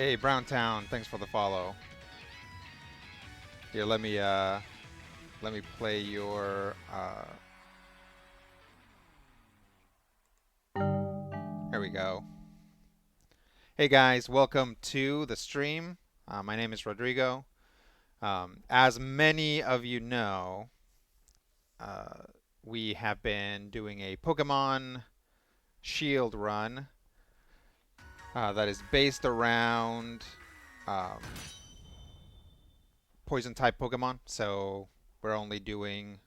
Hey, Browntown, thanks for the follow. Here, let me play your there we go. Hey guys, welcome to the stream. My name is Rodrigo. As many of you know, uh, we have been doing a Pokemon Shield run that is based around um, Poison type Pokemon. So we're only doing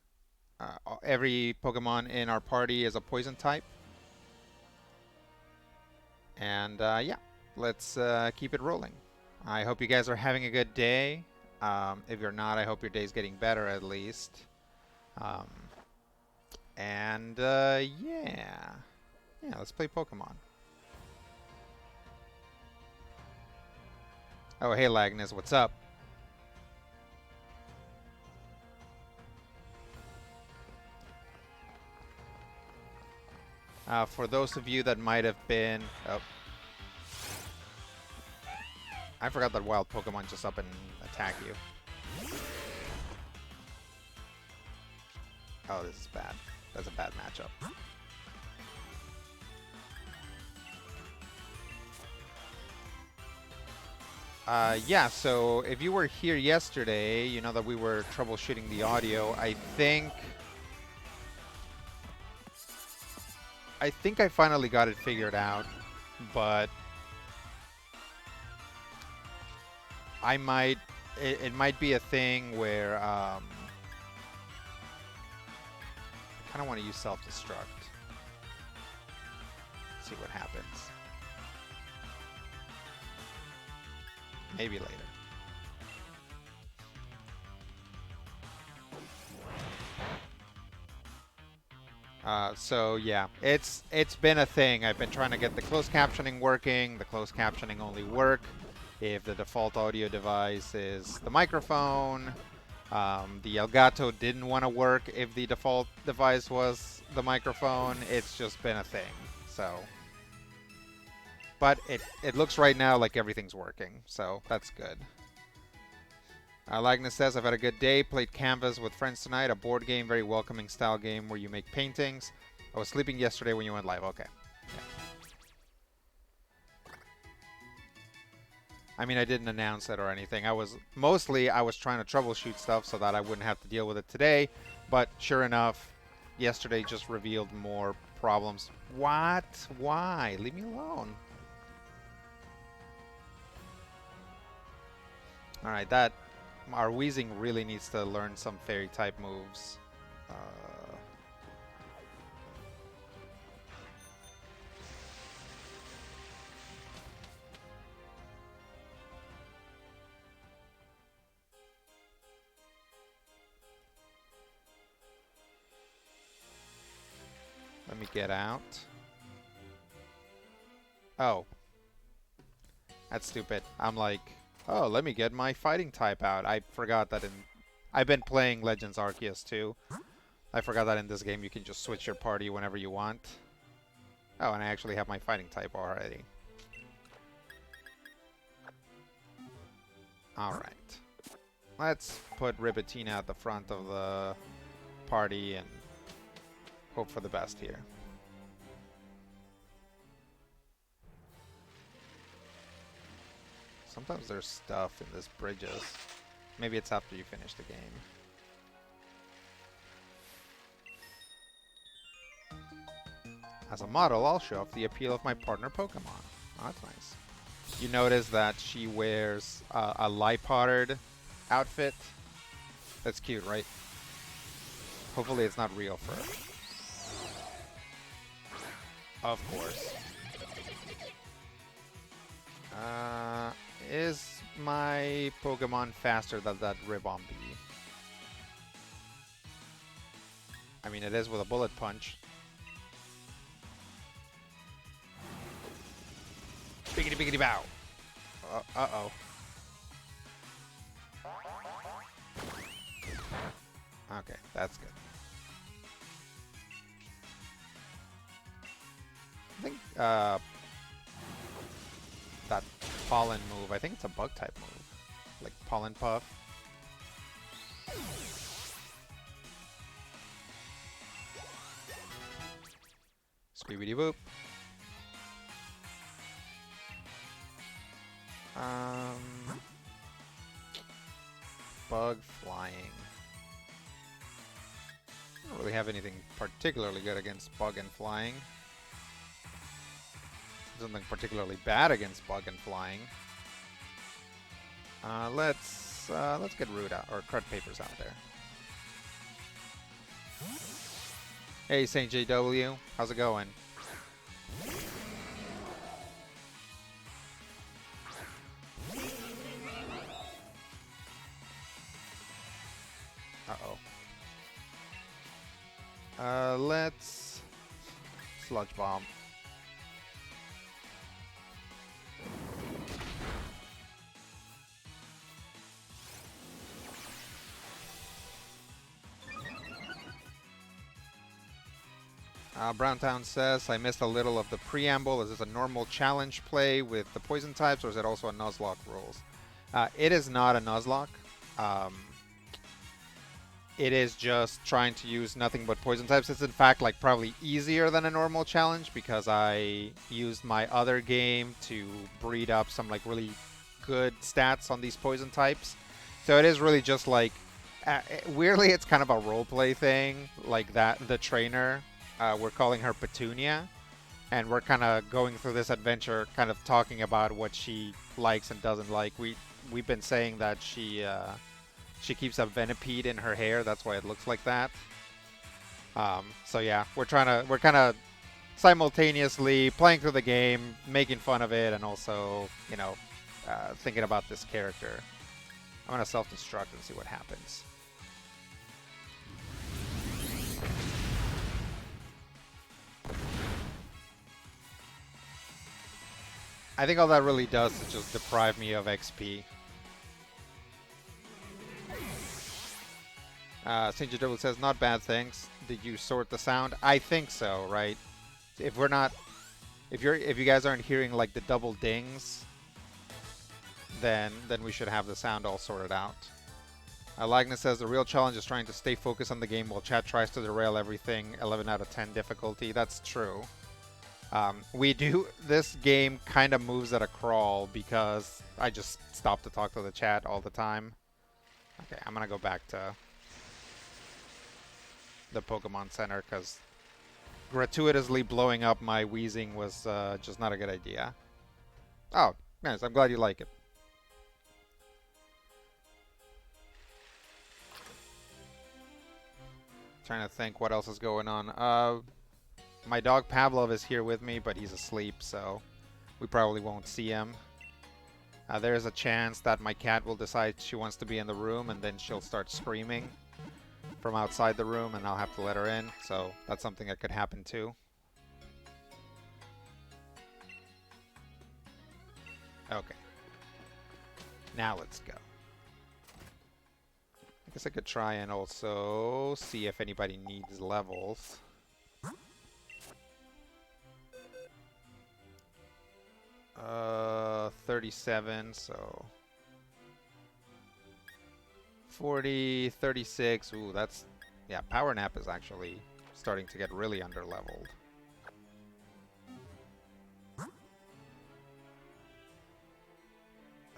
every Pokemon in our party is a Poison type. And yeah, let's keep it rolling. I hope you guys are having a good day. If you're not, I hope your day's getting better at least. Um, and yeah, let's play Pokemon. Oh, hey Lagnus, what's up? For those of you that might have been, oh, I forgot that wild Pokemon just up and attack you. Oh, this is bad. That's a bad matchup. Yeah, so if you were here yesterday, you know that we were troubleshooting the audio. I think I finally got it figured out, but it might be a thing where I kind of want to use self-destruct. See what happens. Maybe later. So yeah, it's been a thing. I've been trying to get the closed captioning working. The closed captioning only work if the default audio device is the microphone. The Elgato didn't want to work if the default device was the microphone. It's just been a thing. So, but it looks right now like everything's working. So that's good. Lagnus says, I've had a good day. Played Canvas with friends tonight. A board game, very welcoming style game where you make paintings. I was sleeping yesterday when you went live. Okay. Yeah. I mean, I didn't announce it or anything. I was trying to troubleshoot stuff so that I wouldn't have to deal with it today. But sure enough, yesterday just revealed more problems. What? Why? Leave me alone. All right, our Weezing really needs to learn some fairy type moves. Uh, Let me get out. Oh. That's stupid. I'm like, oh, let me get my fighting type out. I forgot that I've been playing Legends Arceus too. I forgot that in this game you can just switch your party whenever you want. Oh, and I actually have my fighting type already. Alright. Let's put Ribitina at the front of the party and hope for the best here. Sometimes there's stuff in this bridges. Maybe it's after you finish the game. As a model, I'll show off the appeal of my partner Pokemon. Oh, that's nice. You notice that she wears a Liepard outfit. That's cute, right? Hopefully it's not real fur. Of course. Is my Pokemon faster than that Ribombee? I mean, it is with a bullet punch. Biggity biggity bow. Uh-oh. Okay, that's good. I think that pollen move. I think it's a bug type move. Like pollen puff. Squeebity boop. Bug flying. I don't really have anything particularly good against bug and flying. Something particularly bad against bug and flying. Let's get Root out, or Crud Papers out there. Hey St. JW, how's it going? Uh-oh. Let's Sludge Bomb. Browntown says, I missed a little of the preamble. Is this a normal challenge play with the poison types, or is it also a Nuzlocke rules? It is not a Nuzlocke. It is just trying to use nothing but poison types. It's in fact like probably easier than a normal challenge because I used my other game to breed up some like really good stats on these poison types. So it is really just like, weirdly it's kind of a roleplay thing, like that the trainer, we're calling her Petunia, and we're kind of going through this adventure kind of talking about what she likes and doesn't like. We've been saying that she keeps a Venipede in her hair. That's why it looks like that. So yeah, we're kind of simultaneously playing through the game, making fun of it, and also, you know, thinking about this character. I'm gonna self-destruct and see what happens. I think all that really does is just deprive me of XP. St. Jadil says, not bad things. Did you sort the sound? I think so, right? If we're not, if you guys aren't hearing like the double dings, then we should have the sound all sorted out. Lagnus says, the real challenge is trying to stay focused on the game while chat tries to derail everything. 11 out of 10 difficulty. That's true. This game kind of moves at a crawl because I just stop to talk to the chat all the time. Okay, I'm gonna go back to the Pokemon Center because gratuitously blowing up my Weezing was just not a good idea. Oh, nice. I'm glad you like it. Trying to think what else is going on. My dog Pavlov is here with me, but he's asleep, so we probably won't see him. There's a chance that my cat will decide she wants to be in the room, and then she'll start screaming from outside the room, and I'll have to let her in. So that's something that could happen too. Okay. Now let's go. I guess I could try and also see if anybody needs levels. 37, so 40, 36. Ooh, that's, yeah, Power Nap is actually starting to get really underleveled.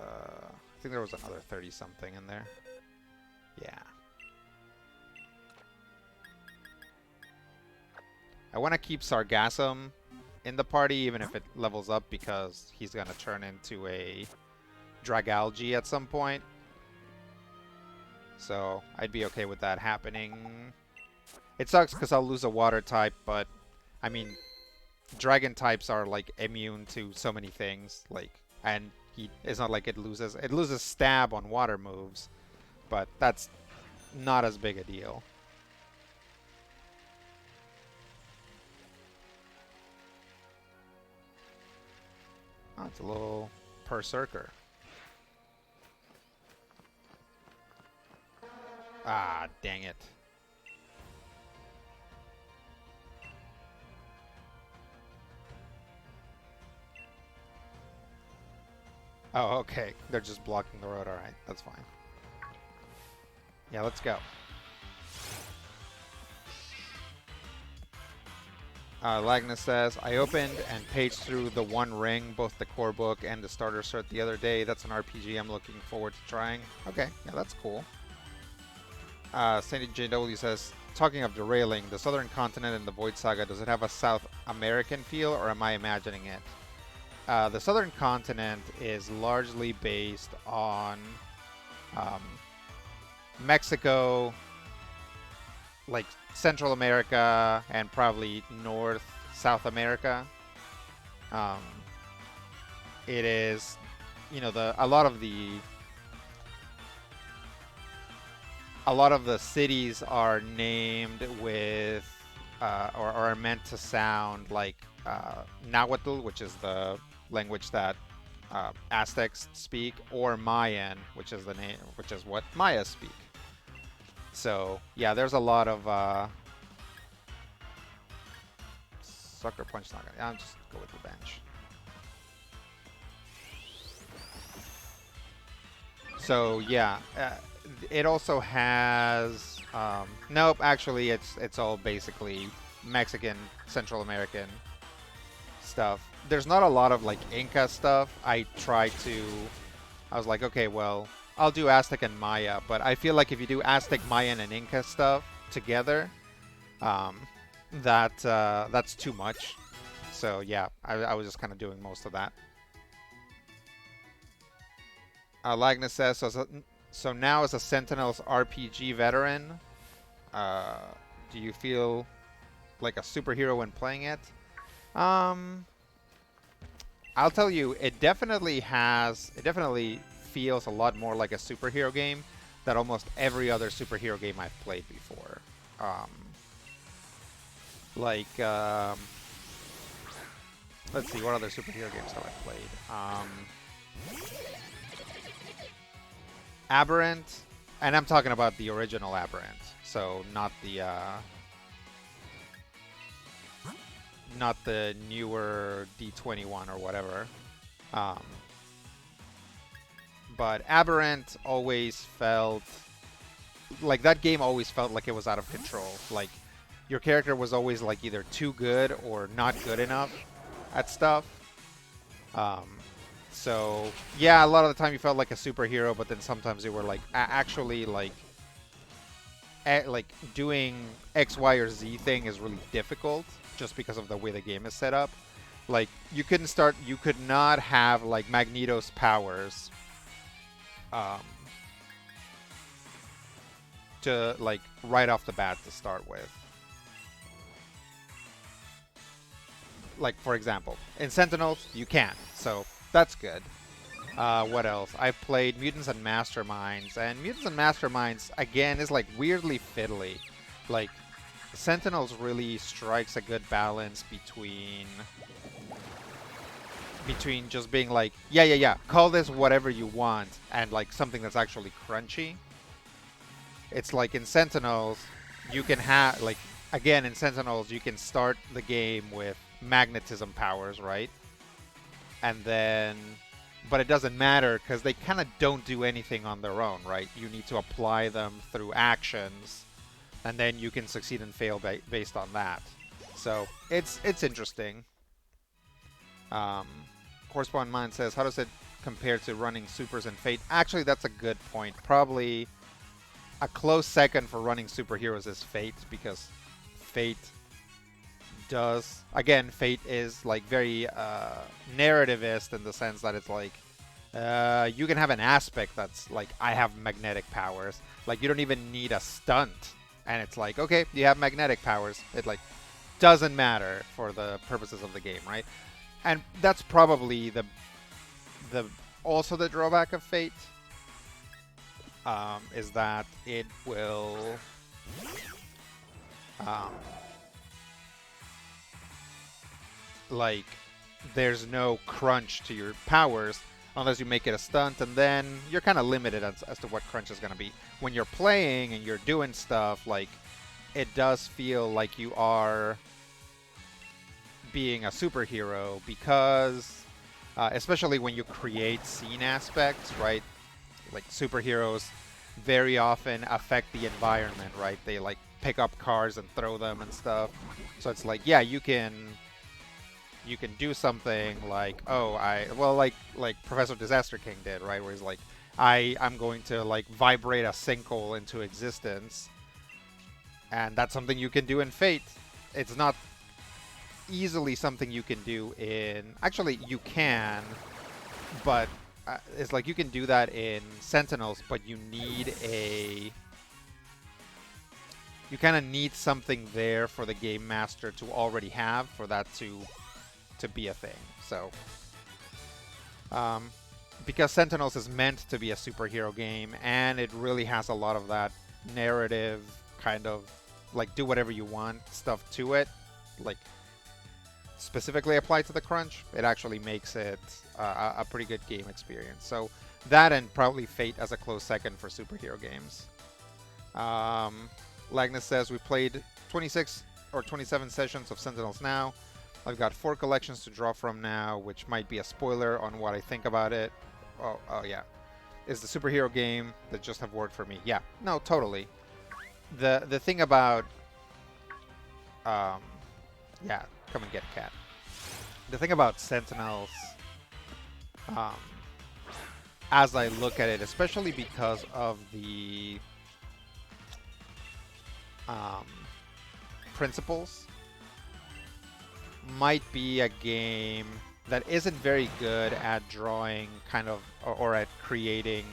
I think there was another 30 something in there. Yeah. I want to keep Sargassum in the party, even if it levels up, because he's going to turn into a Dragalge at some point. So I'd be okay with that happening. It sucks because I'll lose a water type, but I mean, dragon types are like immune to so many things, like, and it's not like it loses stab on water moves, but that's not as big a deal. Oh, it's a little Berserker. Ah, dang it. Oh, okay. They're just blocking the road. All right, that's fine. Yeah, let's go. Lagna says, I opened and paged through the One Ring, both the core book and the starter cert the other day. That's an RPG I'm looking forward to trying. Okay, yeah, that's cool. Sandy JW says, talking of derailing, the Southern Continent in the Void Saga, does it have a South American feel, or am I imagining it? The Southern Continent is largely based on um, Mexico, like Central America, and probably North, South America. Um, it is, you know, a lot of the cities are named with or are meant to sound like Nahuatl, which is the language that Aztecs speak, or Mayan, which is what Mayas speak. So yeah, there's a lot of sucker punch. Not gonna. I'll just go with the bench. So yeah, it also has. Nope, actually, it's all basically Mexican, Central American stuff. There's not a lot of like Inca stuff. I was like, okay, well, I'll do Aztec and Maya, but I feel like if you do Aztec, Mayan, and Inca stuff together, um, that's too much. So yeah, I was just kind of doing most of that. Lagna says, so now as a Sentinels RPG veteran, uh, do you feel like a superhero when playing it? Um, I'll tell you, it definitely feels a lot more like a superhero game than almost every other superhero game I've played before. Um, like, let's see, what other superhero games have I played? Aberrant, and I'm talking about the original Aberrant, so not the newer D21 or whatever. Um, but Aberrant always felt like that game always felt like it was out of control. Like your character was always like either too good or not good enough at stuff. Um, so yeah, a lot of the time you felt like a superhero, but then sometimes you were like actually like doing X, Y, or Z thing is really difficult just because of the way the game is set up. Like you could not have like Magneto's powers um, to like right off the bat to start with. Like for example, in Sentinels you can, so that's good. What else? I've played Mutants and Masterminds, and Mutants and Masterminds again is like weirdly fiddly. Like Sentinels really strikes a good balance between just being like, yeah, call this whatever you want, and like something that's actually crunchy. It's like in Sentinels, you can have like again in Sentinels you can start the game with magnetism powers, right? And then but it doesn't matter because they kind of don't do anything on their own, right? You need to apply them through actions, and then you can succeed and fail based on that. So it's interesting. Correspondent Mind says, how does it compare to running supers and Fate? Actually, that's a good point. Probably a close second for running superheroes is Fate, because Fate does, again, Fate is like very narrativist in the sense that it's like you can have an aspect that's like, I have magnetic powers. Like you don't even need a stunt, and it's like, okay, you have magnetic powers. It like doesn't matter for the purposes of the game, right? And that's probably the also the drawback of Fate, is that it will like there's no crunch to your powers unless you make it a stunt, and then you're kind of limited as to what crunch is going to be. When you're playing and you're doing stuff, like it does feel like you are being a superhero because especially when you create scene aspects, right? Like superheroes very often affect the environment, right? They like pick up cars and throw them and stuff. So it's like, yeah, you can do something like, oh, like Professor Disaster King did, right? Where he's like, I'm going to like vibrate a sinkhole into existence, and that's something you can do in Fate. It's not easily something you can do in. Actually, you can, but it's like you can do that in Sentinels, but you kind of need something there for the game master to already have for that to be a thing. So, because Sentinels is meant to be a superhero game, and it really has a lot of that narrative kind of like do whatever you want stuff to it, like specifically applied to the crunch, it actually makes it a pretty good game experience. So that and probably Fate as a close second for superhero games. Lagnus says we played 26 or 27 sessions of Sentinels now. I've got 4 collections to draw from now, which might be a spoiler on what I think about it. Oh yeah. Is the superhero game that just have worked for me. Yeah, no, totally. The thing about yeah, come and get cat. The thing about Sentinels, um, as I look at it, especially because of the principles, might be a game that isn't very good at drawing kind of or at creating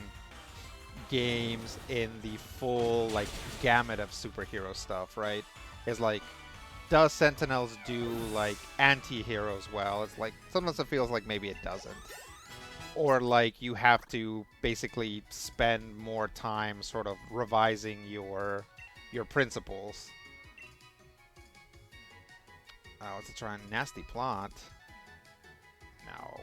games in the full like gamut of superhero stuff, right? It's like, does Sentinels do like anti-heroes well? It's like sometimes it feels like maybe it doesn't. Or like you have to basically spend more time sort of revising your principles. What's it trying? Nasty plot. No.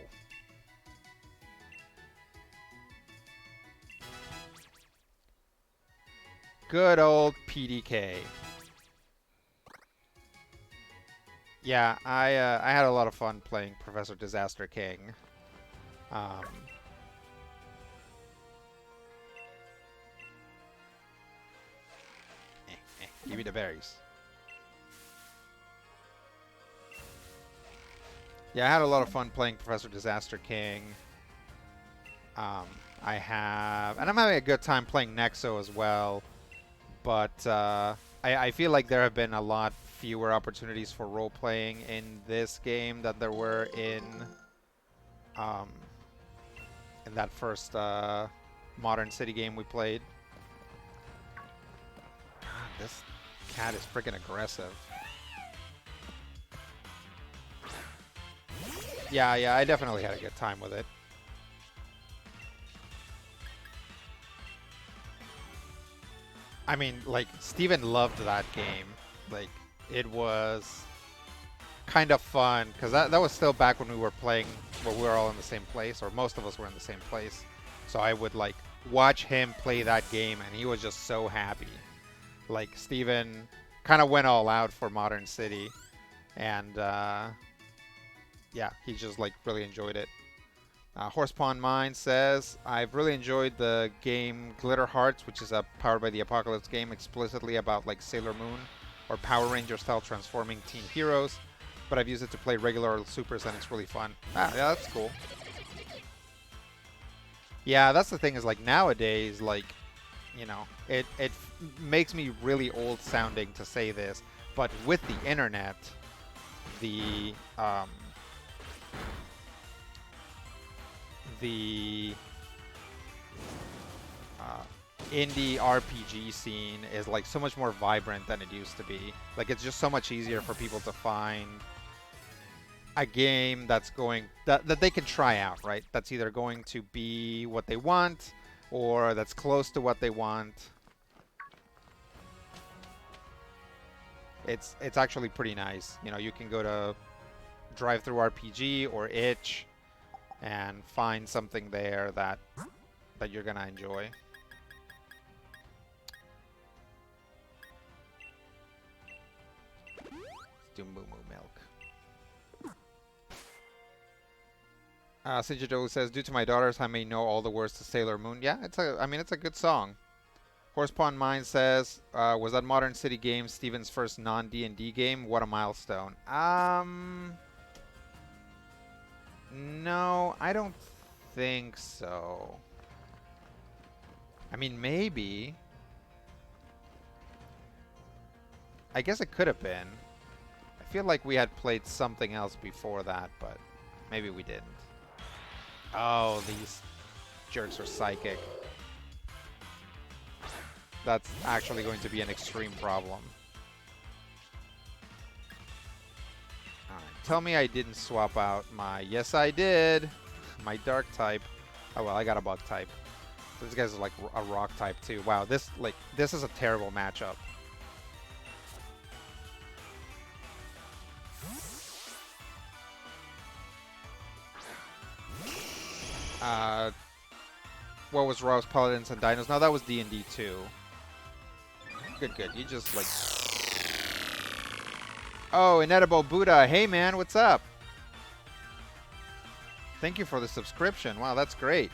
Good old PDK. Yeah, I had a lot of fun playing Professor Disaster King. Give me the berries. Yeah, I had a lot of fun playing Professor Disaster King. And I'm having a good time playing Nexo as well. But I feel like there have been a lot fewer opportunities for role playing in this game than there were in that first Modern City game we played. God, this cat is freaking aggressive. Yeah, I definitely had a good time with it. I mean, like, Steven loved that game. Like, it was kind of fun, because that was still back when we were playing, where we were all in the same place, or most of us were in the same place. So I would, like, watch him play that game, and he was just so happy. Like, Steven kind of went all out for Modern City, and, yeah, he just, like, really enjoyed it. Horsepawn Mine says, I've really enjoyed the game Glitter Hearts, which is a Powered by the Apocalypse game explicitly about like Sailor Moon or Power Ranger style transforming teen heroes, but I've used it to play regular supers and it's really fun. Yeah, that's cool. Yeah, that's the thing is like nowadays, like, you know, it makes me really old sounding to say this, but with the internet, the indie RPG scene is like so much more vibrant than it used to be. Like it's just so much easier for people to find a game that's going that they can try out, right? That's either going to be what they want or that's close to what they want. It's actually pretty nice. You know, you can go to Drive Through RPG or Itch and find something there that you're gonna enjoy. Let's do Moo Moo Milk. Sijido says, due to my daughters, I may know all the words to Sailor Moon. Yeah, I mean, it's a good song. Horsepawn Mine says, was that Modern City Games Steven's first non-D&D game? What a milestone. No, I don't think so. I mean, maybe. I guess it could have been. I feel like we had played something else before that, but maybe we didn't. Oh, these jerks are psychic. That's actually going to be an extreme problem. Alright, tell me I didn't swap out my... Yes, I did! My dark type. Oh, well, I got a bug type. This guy's like a rock type, too. Wow, this is a terrible matchup. What was Raws, Paladins, and Dinos? No, that was D&D 2. Good, good. You just, like... Oh, Inedible Buddha. Hey, man, what's up? Thank you for the subscription. Wow, that's great.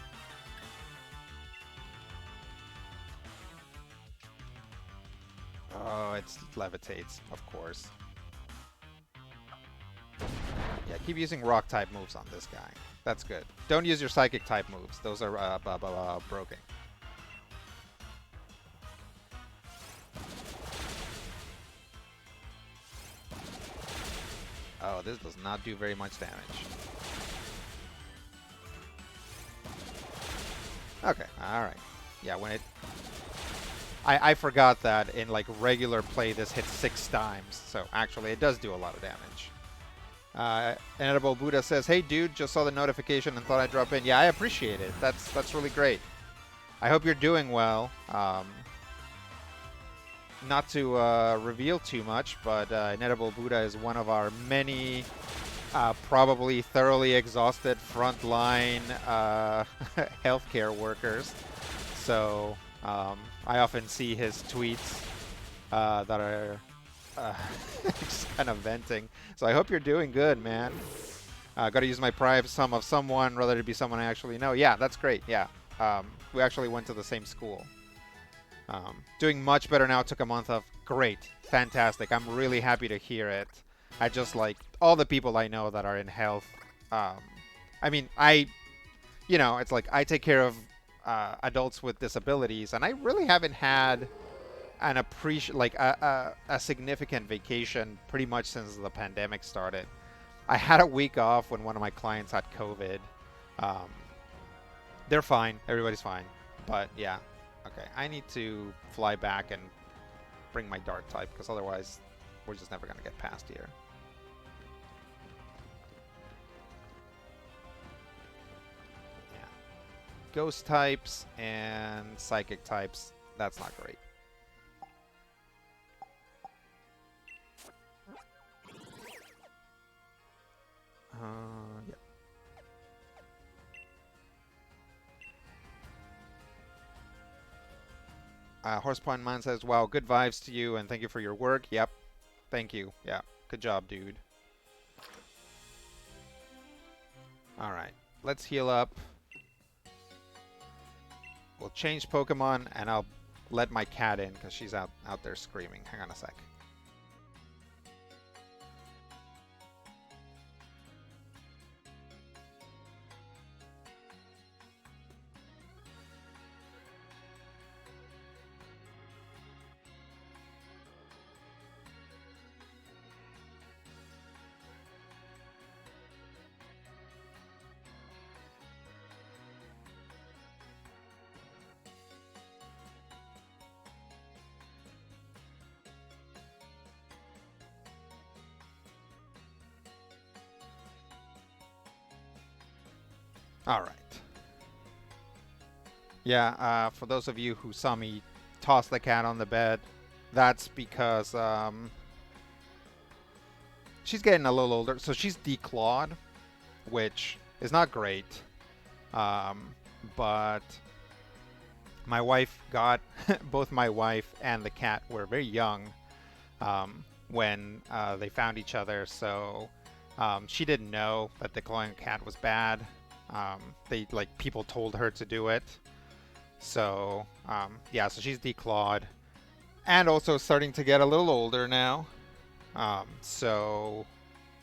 Oh, it levitates, of course. Yeah, keep using rock type moves on this guy. That's good. Don't use your psychic type moves. Those are broken. Oh, this does not do very much damage. Okay, alright. Yeah, when it... I forgot that in, like, regular play this hits 6 times. So, actually, it does do a lot of damage. Inedible Buddha says, hey dude, just saw the notification and thought I'd drop in. Yeah, I appreciate it. That's really great. I hope you're doing well. Not to reveal too much, but Inedible Buddha is one of our many probably thoroughly exhausted frontline healthcare workers. So I often see his tweets that are just kind of venting. So I hope you're doing good, man. Got to use my pride of someone rather to be someone I actually know. Yeah, that's great. Yeah. We actually went to the same school. Doing much better now. Took a month off. Great. Fantastic. I'm really happy to hear it. I just like all the people I know that are in health. I mean, it's like I take care of adults with disabilities, and I really haven't had an a significant vacation pretty much since the pandemic started. I had a week off when one of my clients had COVID. They're fine. Everybody's fine. But yeah. Okay, I need to fly back and bring my dark type, because otherwise we're just never going to get past here. Yeah. Ghost types and psychic types, that's not great. Yeah. Horsepoint Man says, wow, good vibes to you, and thank you for your work. Yep. Thank you. Yeah. Good job, dude. Alright. Let's heal up. We'll change Pokemon, and I'll let my cat in, because she's out there screaming. Hang on a sec. Alright. Yeah, for those of you who saw me toss the cat on the bed, that's because she's getting a little older. So she's declawed, which is not great. But my wife got, both my wife and the cat were very young when they found each other. So she didn't know that declawing cat was bad. They like people told her to do it. So yeah, so she's declawed, and also starting to get a little older now. So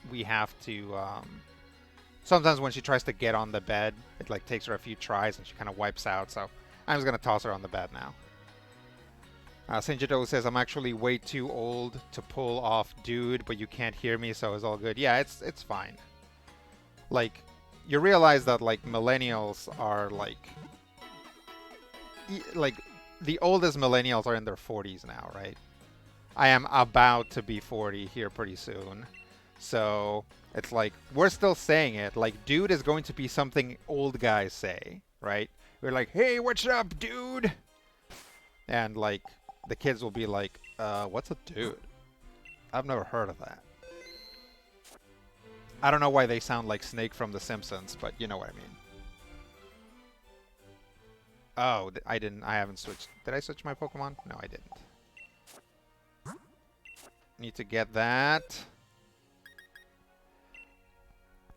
we have to. Sometimes when she tries to get on the bed, it like takes her a few tries and she kind of wipes out. So I'm just gonna toss her on the bed now. Saint Jado says I'm actually way too old to pull off dude, but you can't hear me, so it's all good. Yeah, it's fine. Like, you realize that like millennials are like the oldest millennials are in their 40s now, right? I am about to be 40 here pretty soon. So it's like we're still saying it. Like, dude is going to be something old guys say, right? We're like, hey, what's up, dude? And like the kids will be like, what's a dude? I've never heard of that. I don't know why they sound like Snake from The Simpsons, but you know what I mean. Oh, I haven't switched. Did I switch my Pokemon? No, I didn't. Need to get that.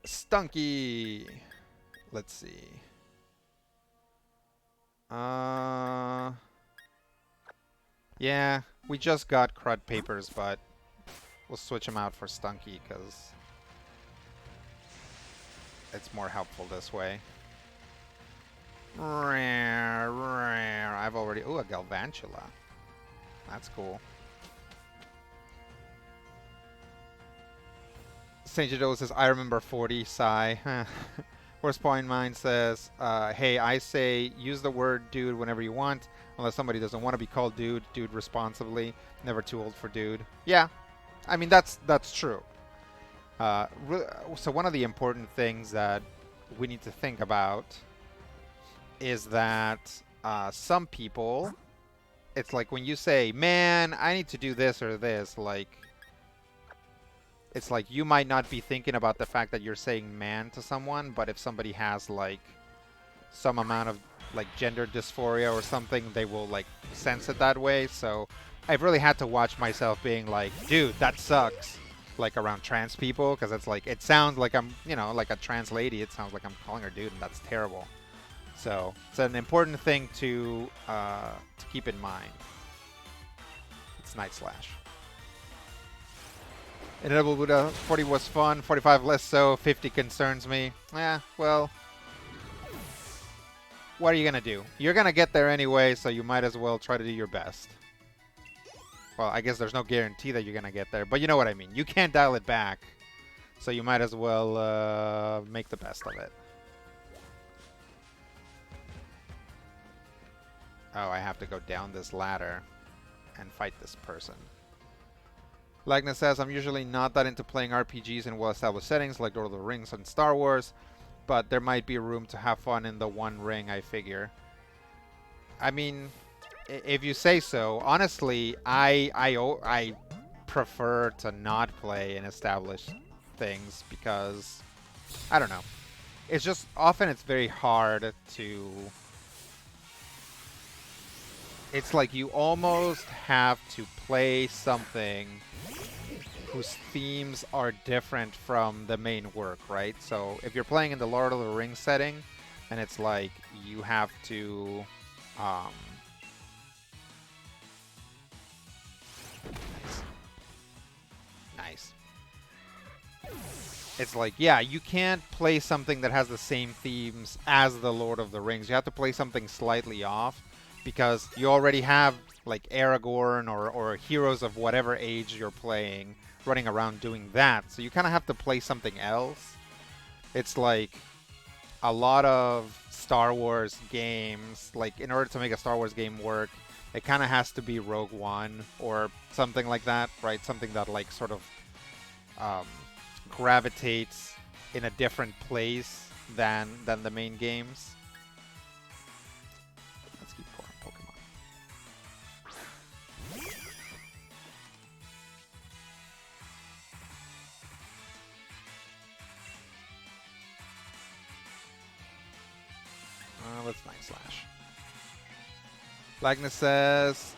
Stunky. Let's see. Yeah, we just got Crud Papers, but we'll switch them out for Stunky because it's more helpful this way. I've already... Ooh, a Galvantula. That's cool. Saint Jado says, I remember 40, sigh. Horse Point Mine says, hey, I say use the word dude whenever you want, unless somebody doesn't want to be called dude. Dude responsibly. Never too old for dude. Yeah, I mean, that's true. So one of the important things that we need to think about is that some people, it's like when you say, man, I need to do this or this, like, it's like you might not be thinking about the fact that you're saying man to someone, but if somebody has like some amount of like gender dysphoria or something, they will like sense it that way. So I've really had to watch myself being like, dude, that sucks, like around trans people, because it's like, it sounds like I'm, you know, like a trans lady. It sounds like I'm calling her dude, and that's terrible. So it's an important thing to keep in mind. It's Night Slash. Inedible Buddha, 40 was fun, 45 less so, 50 concerns me. Yeah, well, what are you going to do? You're going to get there anyway, so you might as well try to do your best. Well, I guess there's no guarantee that you're going to get there, but you know what I mean. You can't dial it back, so you might as well make the best of it. Oh, I have to go down this ladder and fight this person. Lagna says, I'm usually not that into playing RPGs in well-established settings like Lord of the Rings and Star Wars, but there might be room to have fun in the One Ring, I figure. I mean, if you say so. Honestly, I prefer to not play in established things because, I don't know. It's just, often it's very hard to... It's like you almost have to play something whose themes are different from the main work, right? So if you're playing in the Lord of the Rings setting, and it's like you have to... Nice. It's like, yeah, you can't play something that has the same themes as the Lord of the Rings. You have to play something slightly off, because you already have like Aragorn or heroes of whatever age you're playing running around doing that. So you kind of have to play something else. It's like a lot of Star Wars games, like in order to make a Star Wars game work, it kind of has to be Rogue One or something like that, right? Something that like sort of gravitates in a different place than the main games. Let's Night Slash. Lagnus says,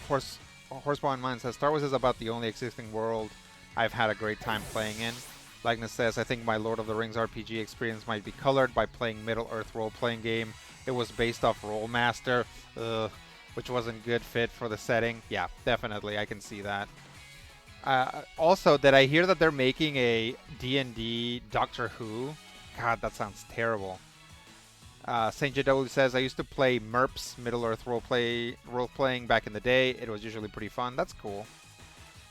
Horsepaw in Mind says, Star Wars is about the only existing world I've had a great time playing in. Likeness says, I think my Lord of the Rings RPG experience might be colored by playing Middle-earth role-playing game. It was based off Rollmaster, which wasn't good fit for the setting. Yeah, definitely, I can see that. Also, did I hear that they're making a D&D Doctor Who? God, that sounds terrible. Saint JW says, I used to play MERPS, Middle-earth role-playing back in the day. It was usually pretty fun. That's cool.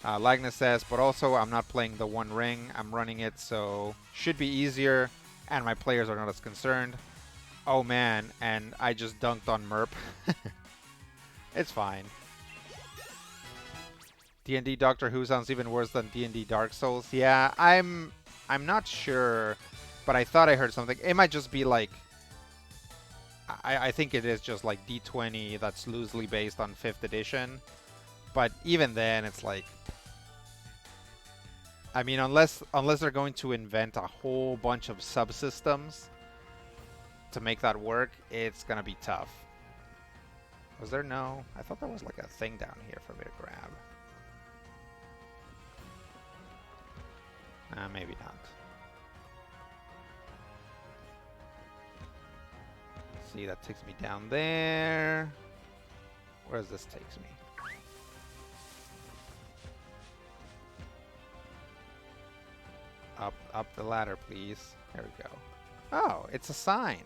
Lagnus says, but also I'm not playing the One Ring. I'm running it, so should be easier, and my players are not as concerned. Oh man, and I just dunked on Merp. It's fine. D&D Doctor Who sounds even worse than D&D Dark Souls. Yeah, I'm not sure, but I thought I heard something. It might just be like, I think it is just like D20 that's loosely based on 5th edition. But even then, it's like, I mean, unless they're going to invent a whole bunch of subsystems to make that work, it's gonna be tough. Was there no? I thought there was like a thing down here for me to grab. Maybe not. See, that takes me down there. Where does this take me? Up the ladder, please. There we go. Oh, it's a sign.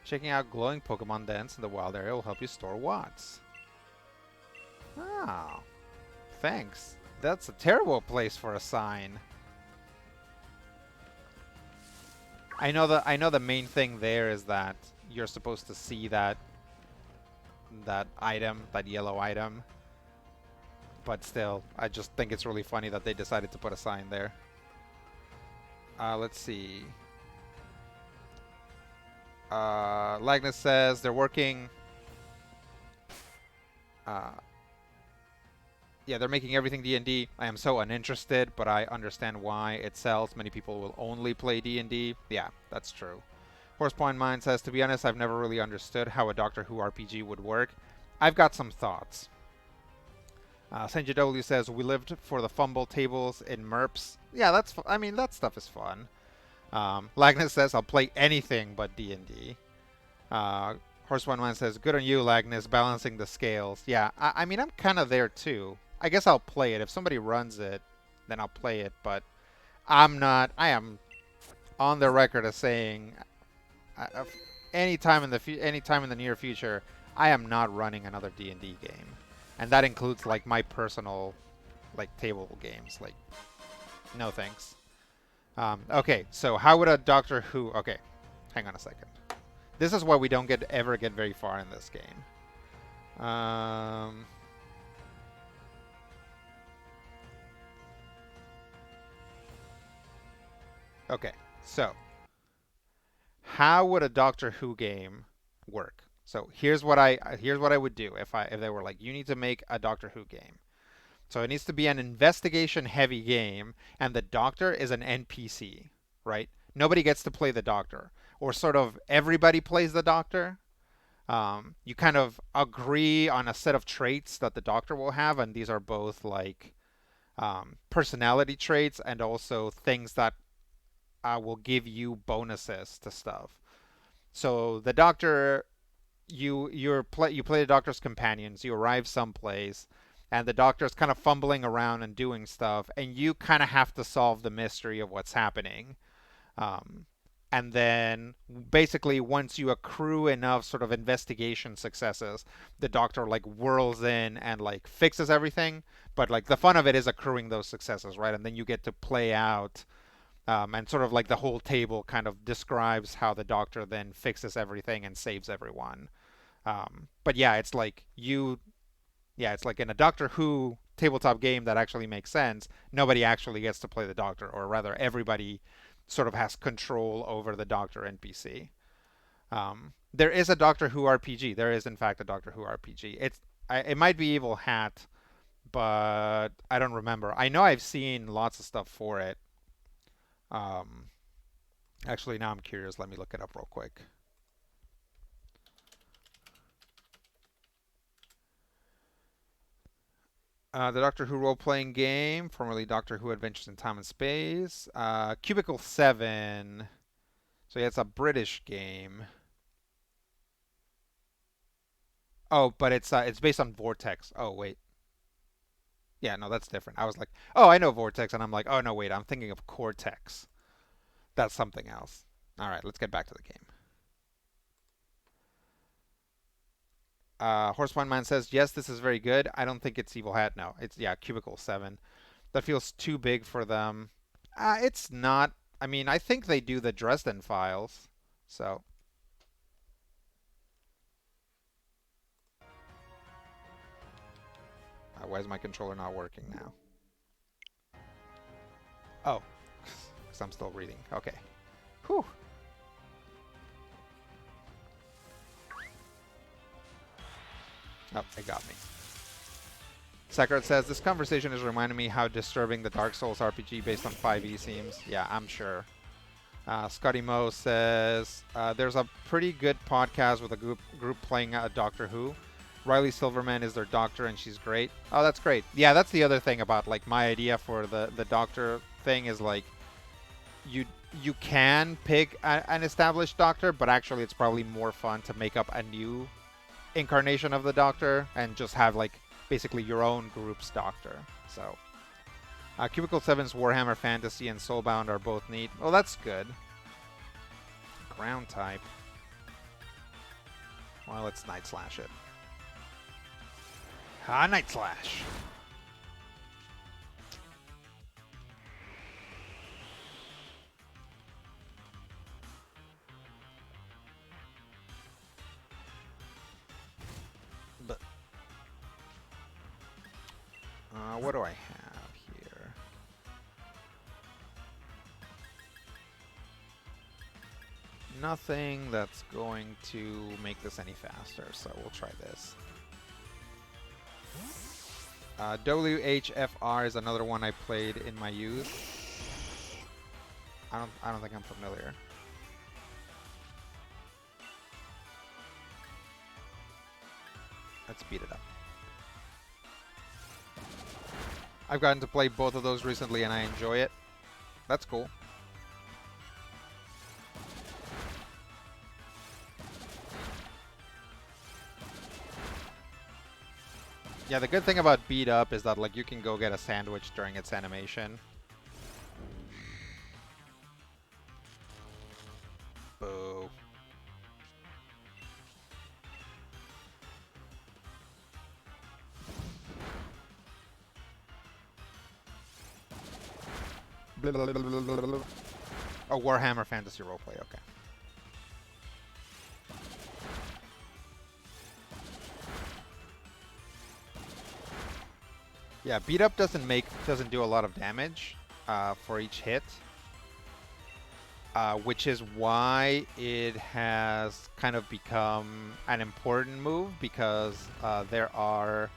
Checking out glowing Pokemon dens in the wild area will help you store watts. Oh, thanks. That's a terrible place for a sign. I know the main thing there is that you're supposed to see that item, that yellow item. But still, I just think it's really funny that they decided to put a sign there. Let's see. Lagnus says they're working. Yeah, they're making everything D&D. I am so uninterested, but I understand why it sells. Many people will only play D&D. Yeah, that's true. Horsepoint Mind says, to be honest, I've never really understood how a Doctor Who RPG would work. I've got some thoughts. Saint JW says, we lived for the fumble tables in MERPs. Yeah, I mean, that stuff is fun. Lagnus says, I'll play anything but D&D. Horsepoint Mind says, good on you, Lagnus, balancing the scales. Yeah, I mean, I'm kind of there too. I guess I'll play it. If somebody runs it, then I'll play it, but I'm not. I am on the record as saying anytime in the near future, I am not running another D&D game. And that includes like my personal like table games. Like, no thanks. Okay, so how would a Doctor Who... Okay, hang on a second. This is why we don't ever get very far in this game. Okay, so how would a Doctor Who game work? So here's what I would do if they were like, you need to make a Doctor Who game. So it needs to be an investigation heavy game, and the Doctor is an NPC, right? Nobody gets to play the Doctor, or sort of everybody plays the Doctor. You kind of agree on a set of traits that the Doctor will have, and these are both like personality traits and also things that will give you bonuses to stuff. So the Doctor, you play the Doctor's companions. You arrive someplace, and the Doctor's kind of fumbling around and doing stuff, and you kind of have to solve the mystery of what's happening. And then basically once you accrue enough sort of investigation successes, the Doctor like whirls in and like fixes everything. But like the fun of it is accruing those successes, right? And then you get to play out and sort of like the whole table kind of describes how the Doctor then fixes everything and saves everyone. But yeah, it's like it's like in a Doctor Who tabletop game that actually makes sense. Nobody actually gets to play the Doctor, or rather, everybody sort of has control over the Doctor NPC. There is a Doctor Who RPG. There is, in fact, a Doctor Who RPG. It might be Evil Hat, but I don't remember. I know I've seen lots of stuff for it. Actually, now I'm curious. Let me look it up real quick. The Doctor Who role-playing game, formerly Doctor Who Adventures in Time and Space. Cubicle 7. So yeah, it's a British game. Oh, but it's based on Vortex. Oh, wait. Yeah, no, that's different. I was like, oh, I know Vortex, and I'm like, oh, no, wait, I'm thinking of Cortex. That's something else. All right, let's get back to the game. Horsepoint Man says, yes, this is very good. I don't think it's Evil Hat. No, it's, yeah, Cubicle 7. That feels too big for them. It's not. I mean, I think they do the Dresden Files. So, why is my controller not working now? Oh, because I'm still reading. Okay. Whew. Oh, it got me. Sakarat says, this conversation is reminding me how disturbing the Dark Souls RPG based on 5e seems. Yeah, I'm sure. Scotty Moe says, there's a pretty good podcast with a group playing Doctor Who. Riley Silverman is their doctor, and she's great. Oh, that's great. Yeah, that's the other thing about, like, my idea for the doctor thing is, like, you can pick an established doctor, but actually it's probably more fun to make up a new incarnation of the doctor and just have, like, basically your own group's doctor. So, Cubicle 7's Warhammer Fantasy and Soulbound are both neat. Oh, that's good. Ground type. Well, let's Night Slash it. Night Slash. But what do I have here? Nothing that's going to make this any faster, so we'll try this. WHFR is another one I played in my youth. I don't think I'm familiar. Let's beat it up. I've gotten to play both of those recently and I enjoy it. That's cool. Yeah, the good thing about Beat Up is that, like, you can go get a sandwich during its animation. Boo. Oh, Warhammer Fantasy Roleplay, okay. Yeah, Beat Up doesn't do a lot of damage for each hit, which is why it has kind of become an important move, because there are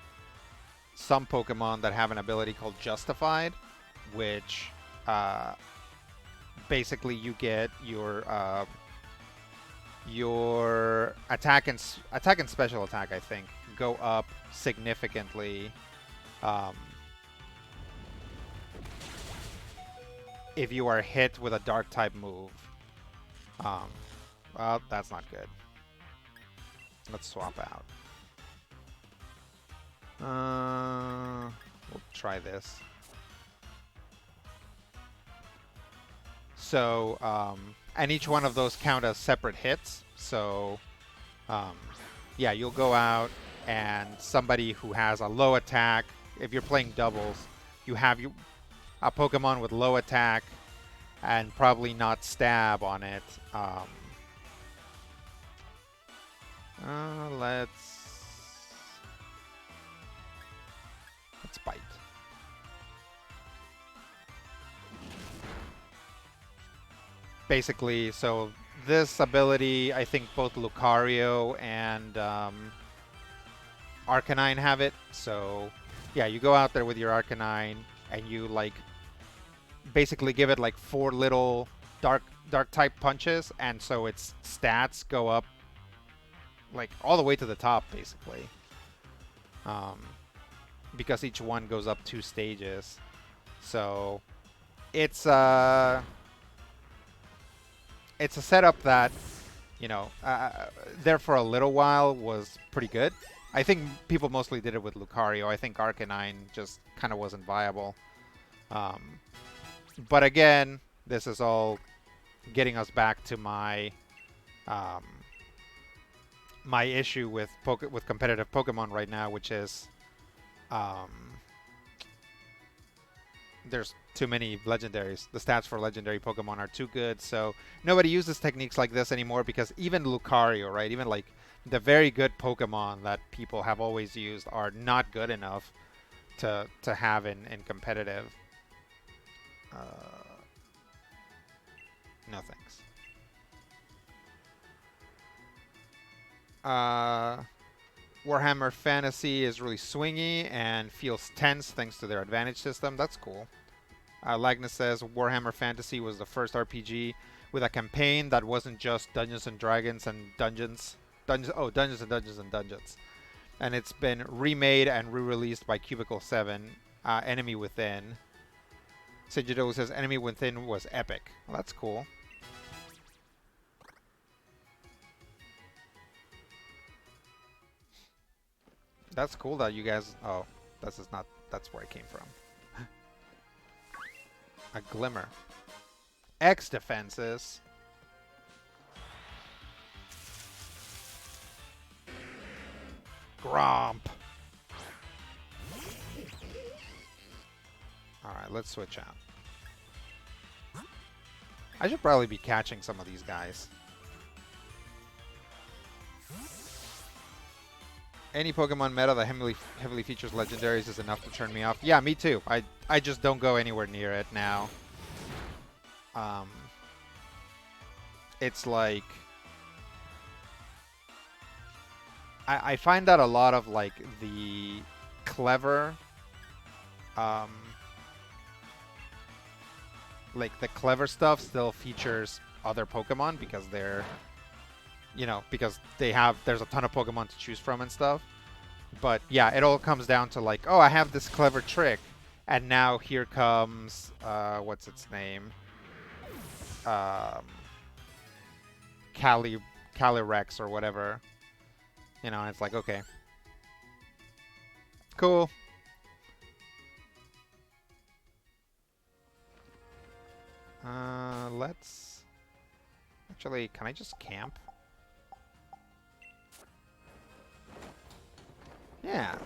some Pokemon that have an ability called Justified, which basically you get your attack and special attack, I think, go up significantly. If you are hit with a dark type move. Well, that's not good. Let's swap out. We'll try this. So, and each one of those count as separate hits. So, yeah, you'll go out and somebody who has a low attack, if you're playing doubles, you have a Pokemon with low attack and probably not stab on it. Let's bite. Basically, so this ability, I think both Lucario and Arcanine have it. So yeah, you go out there with your Arcanine and you, like, basically give it like 4 little dark type punches, and so its stats go up like all the way to the top, basically. because each one goes up 2 stages. So it's a setup that, you know, there for a little while was pretty good. I think people mostly did it with Lucario. I think Arcanine just kind of wasn't viable. But again, this is all getting us back to my my issue with competitive Pokemon right now, which is there's too many legendaries. The stats for legendary Pokemon are too good, so nobody uses techniques like this anymore because even Lucario, right? Even like the very good Pokemon that people have always used are not good enough to have in competitive. No thanks. Warhammer Fantasy is really swingy and feels tense thanks to their advantage system. That's cool. Lagnus says Warhammer Fantasy was the first RPG with a campaign that wasn't just Dungeons and Dragons and Dungeons and Dungeons. And it's been remade and re-released by Cubicle 7, Enemy Within. Sejido says Enemy Within was epic. Well, that's cool. That's cool that you guys... Oh, this is not... That's where I came from. A Glimmer. X defenses. Gromp. Alright, let's switch out. I should probably be catching some of these guys. Any Pokemon meta that heavily features legendaries is enough to turn me off. Yeah, me too. I just don't go anywhere near it now. It's like... I find that a lot of like the clever... like the clever stuff still features other Pokemon because they're... You know, because there's a ton of Pokemon to choose from and stuff. But yeah, it all comes down to like, oh, I have this clever trick. And now here comes, what's its name? Calyrex or whatever. You know, and it's like, okay. Cool. Let's... Actually, can I just camp? Yeah,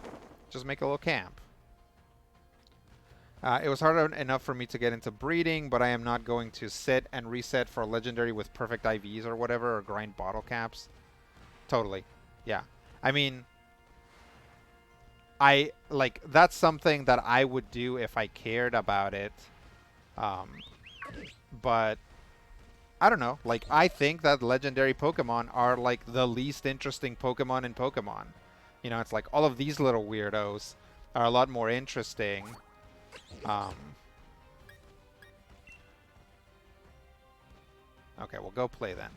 just make a little camp. It was hard enough for me to get into breeding, but I am not going to sit and reset for legendary with perfect IVs or whatever, or grind bottle caps. Totally. Yeah. I mean, that's something that I would do if I cared about it. But, I don't know. Like, I think that legendary Pokemon are, like, the least interesting Pokemon in Pokemon. You know, it's like all of these little weirdos are a lot more interesting. Okay, we'll go play then.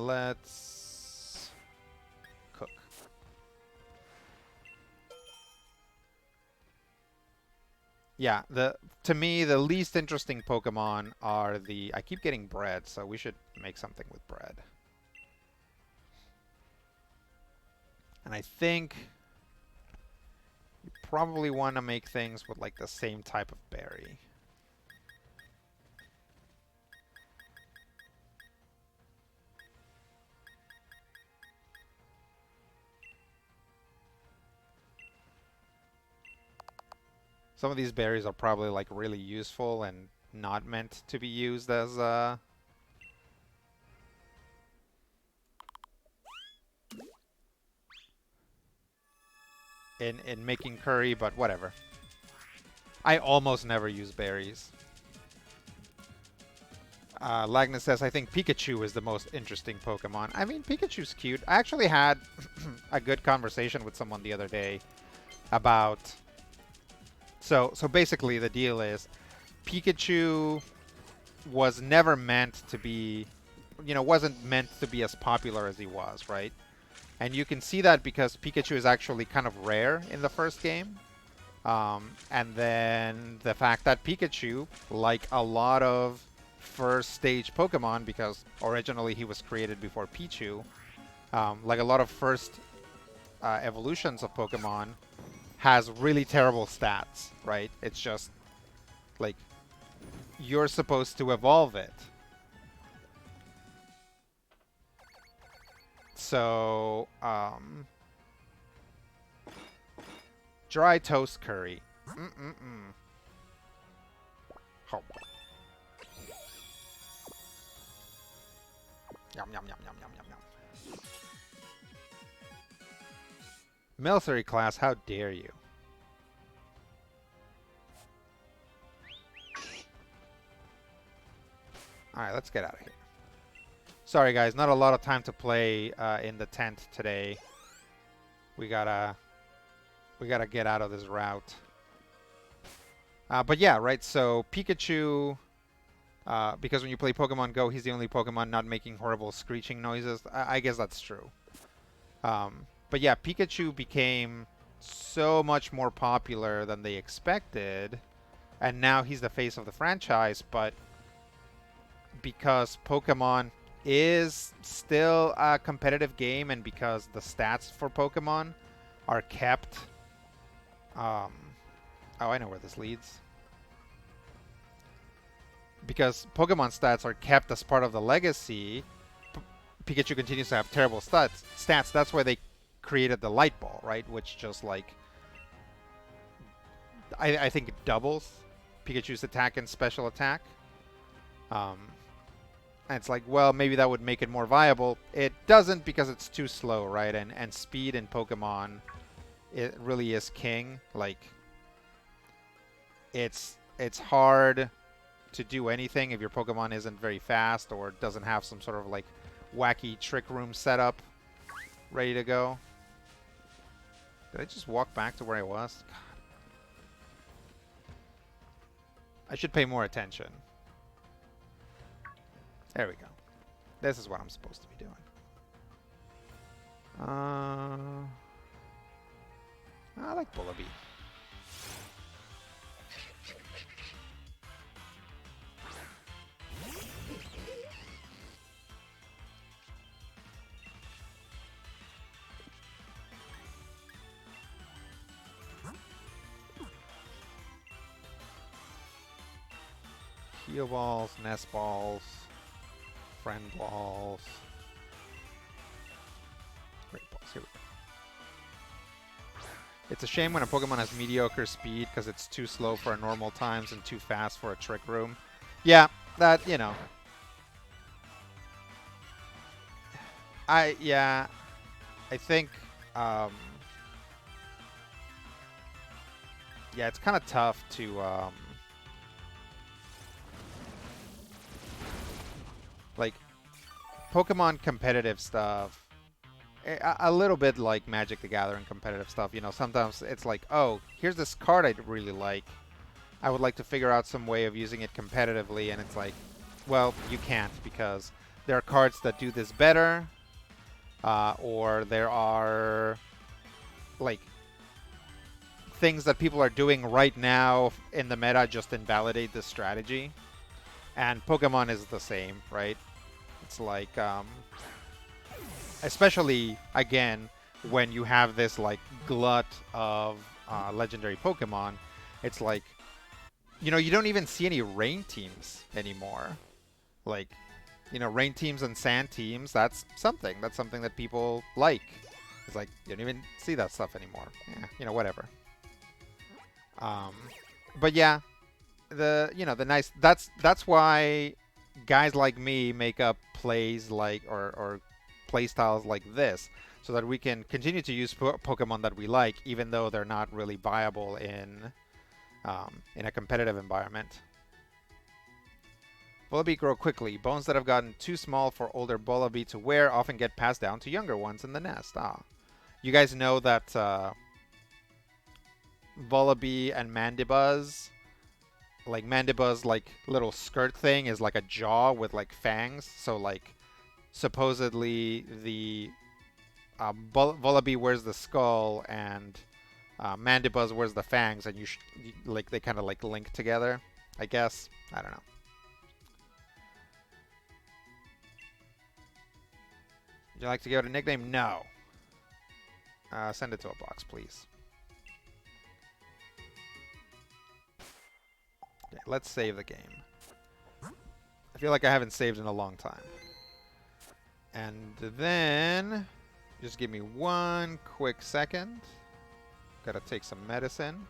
Let's cook. Yeah, to me, the least interesting Pokemon are the... I keep getting bread, so we should make something with bread. And I think you probably want to make things with like the same type of berry. Some of these berries are probably like really useful and not meant to be used as in making curry, but whatever. I almost never use berries. Lagnus says, I think Pikachu is the most interesting Pokemon. I mean, Pikachu's cute. I actually had a good conversation with someone the other day about... So basically the deal is Pikachu was never meant to be... You know, wasn't meant to be as popular as he was, right? And you can see that because Pikachu is actually kind of rare in the first game. And then the fact that Pikachu, like a lot of first stage Pokemon, because originally he was created before Pichu, like a lot of first evolutions of Pokemon, has really terrible stats, right? It's just like you're supposed to evolve it. So, dry toast curry. Mm-mm-mm. Oh. Yum, yum, yum, yum, yum, yum, yum. Military class, how dare you? Alright, let's get out of here. Sorry guys, not a lot of time to play in the tent today. We gotta get out of this route. But yeah, right, so Pikachu, because when you play Pokemon Go, he's the only Pokemon not making horrible screeching noises. I guess that's true. But yeah, Pikachu became so much more popular than they expected, and now he's the face of the franchise, but because Pokemon is still a competitive game and because the stats for Pokemon are kept... oh, I know where this leads. Because Pokemon stats are kept as part of the legacy, Pikachu continues to have terrible stats. That's why they created the Light Ball, right? Which just like... I think it doubles Pikachu's attack and special attack. And it's like, well, maybe that would make it more viable. It doesn't because it's too slow, right? And speed in Pokemon, it really is king. Like, it's hard to do anything if your Pokemon isn't very fast or doesn't have some sort of like wacky trick room setup ready to go. Did I just walk back to where I was? God. I should pay more attention. There we go. This is what I'm supposed to be doing. I like Bullaby. Heal balls, nest balls, friend balls. Great balls, here we go. It's a shame when a Pokemon has mediocre speed because it's too slow for a normal times and too fast for a trick room. Yeah, that, you know. I think, yeah, it's kind of tough to, like, Pokemon competitive stuff, a little bit like Magic the Gathering competitive stuff, you know, sometimes it's like, oh, here's this card I really like. I would like to figure out some way of using it competitively, and it's like, well, you can't because there are cards that do this better, or there are, like, things that people are doing right now in the meta just invalidate this strategy. And Pokemon is the same, right? It's like, especially, again, when you have this, like, glut of legendary Pokemon, it's like, you know, you don't even see any rain teams anymore. Like, you know, rain teams and sand teams, that's something. That's something that people like. It's like, you don't even see that stuff anymore. Yeah, you know, whatever. But yeah, that's why guys like me make up plays like or play styles like this, so that we can continue to use Pokemon that we like, even though they're not really viable in a competitive environment. Bullaby grow quickly. Bones that have gotten too small for older Bullaby to wear often get passed down to younger ones in the nest. Ah, you guys know that Bullaby and Mandibuzz, like Mandibuzz, like little skirt thing is like a jaw with like fangs. So like supposedly the Volibee wears the skull, and Mandibuzz wears the fangs, and like they kind of like link together, I guess. I don't know. Would you like to give it a nickname? No. Send it to a box, please. Okay, let's save the game. I feel like I haven't saved in a long time. And then, just give me one quick second. Gotta take some medicine.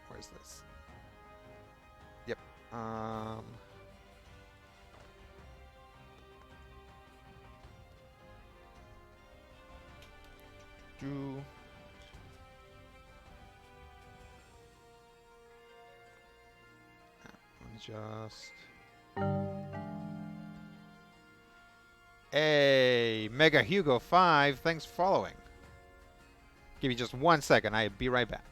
Where's this? Yep. Just... Hey, Mega Hugo 5, thanks for following. Give me just 1 second, I'll be right back.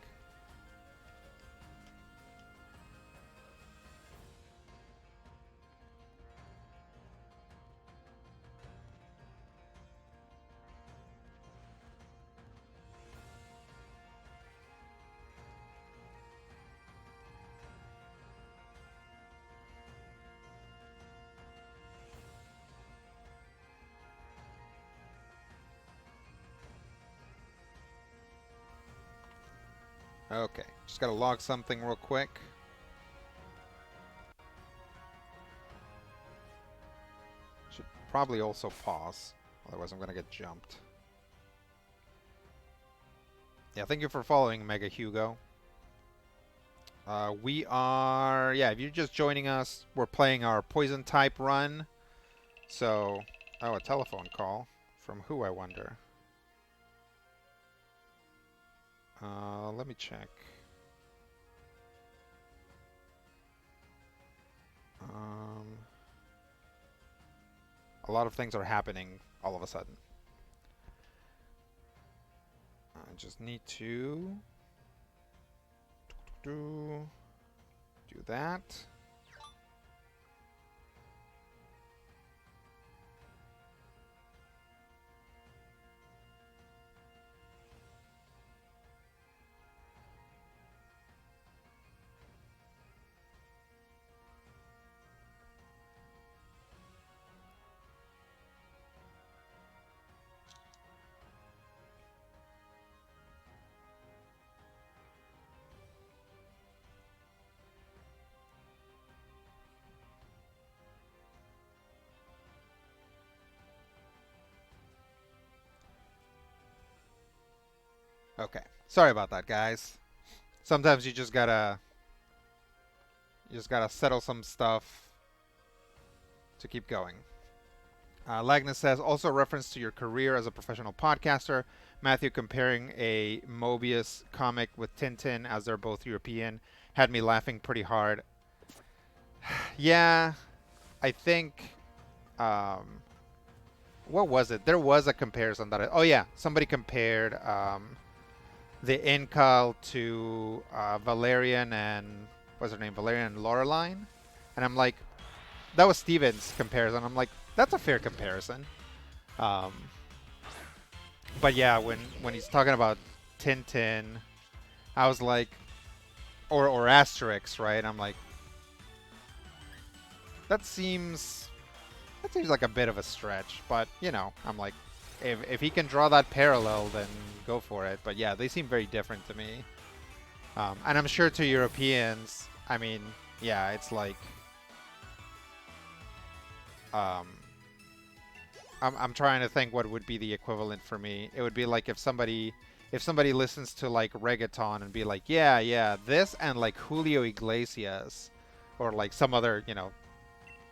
Okay, just gotta log something real quick. Should probably also pause, otherwise I'm gonna get jumped. Yeah, thank you for following, Mega Hugo. We are, yeah, if you're just joining us, we're playing our poison type run. So, oh, a telephone call. From who, I wonder? Let me check. A lot of things are happening all of a sudden. I just need to do that. Okay. Sorry about that, guys. Sometimes you just gotta settle some stuff to keep going. Lagnus says, also reference to your career as a professional podcaster. Matthew comparing a Mobius comic with Tintin, as they're both European, had me laughing pretty hard. Yeah, I think... what was it? There was a comparison that oh yeah, somebody compared the Incal to Valerian and... what's her name? Valerian and Laureline? And I'm like... that was Steven's comparison. I'm like, that's a fair comparison. But yeah, when he's talking about Tintin, I was like, or Asterix, right? I'm like, that seems like a bit of a stretch. But you know, I'm like, if he can draw that parallel, then go for it. But yeah, they seem very different to me. And I'm sure to Europeans, I mean, yeah, it's like. I'm trying to think what would be the equivalent for me. It would be like if somebody listens to like reggaeton and be like, yeah, this and like Julio Iglesias, or like some other, you know,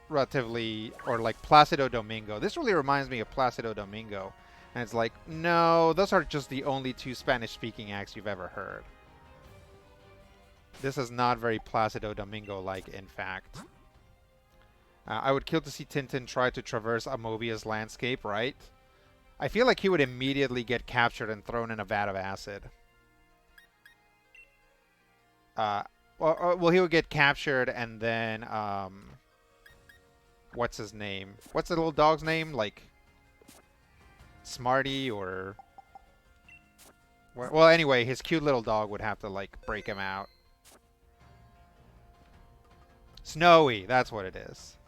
relatively, or like Placido Domingo. This really reminds me of Placido Domingo, and it's like, no, those are just the only two Spanish-speaking acts you've ever heard. This is not very Placido Domingo-like, in fact. I would kill to see Tintin try to traverse a Mobius landscape, right? I feel like he would immediately get captured and thrown in a vat of acid. Well, he would get captured and then... what's his name? What's the little dog's name? Like Smarty or... Well, anyway, his cute little dog would have to, like, break him out. Snowy, that's what it is.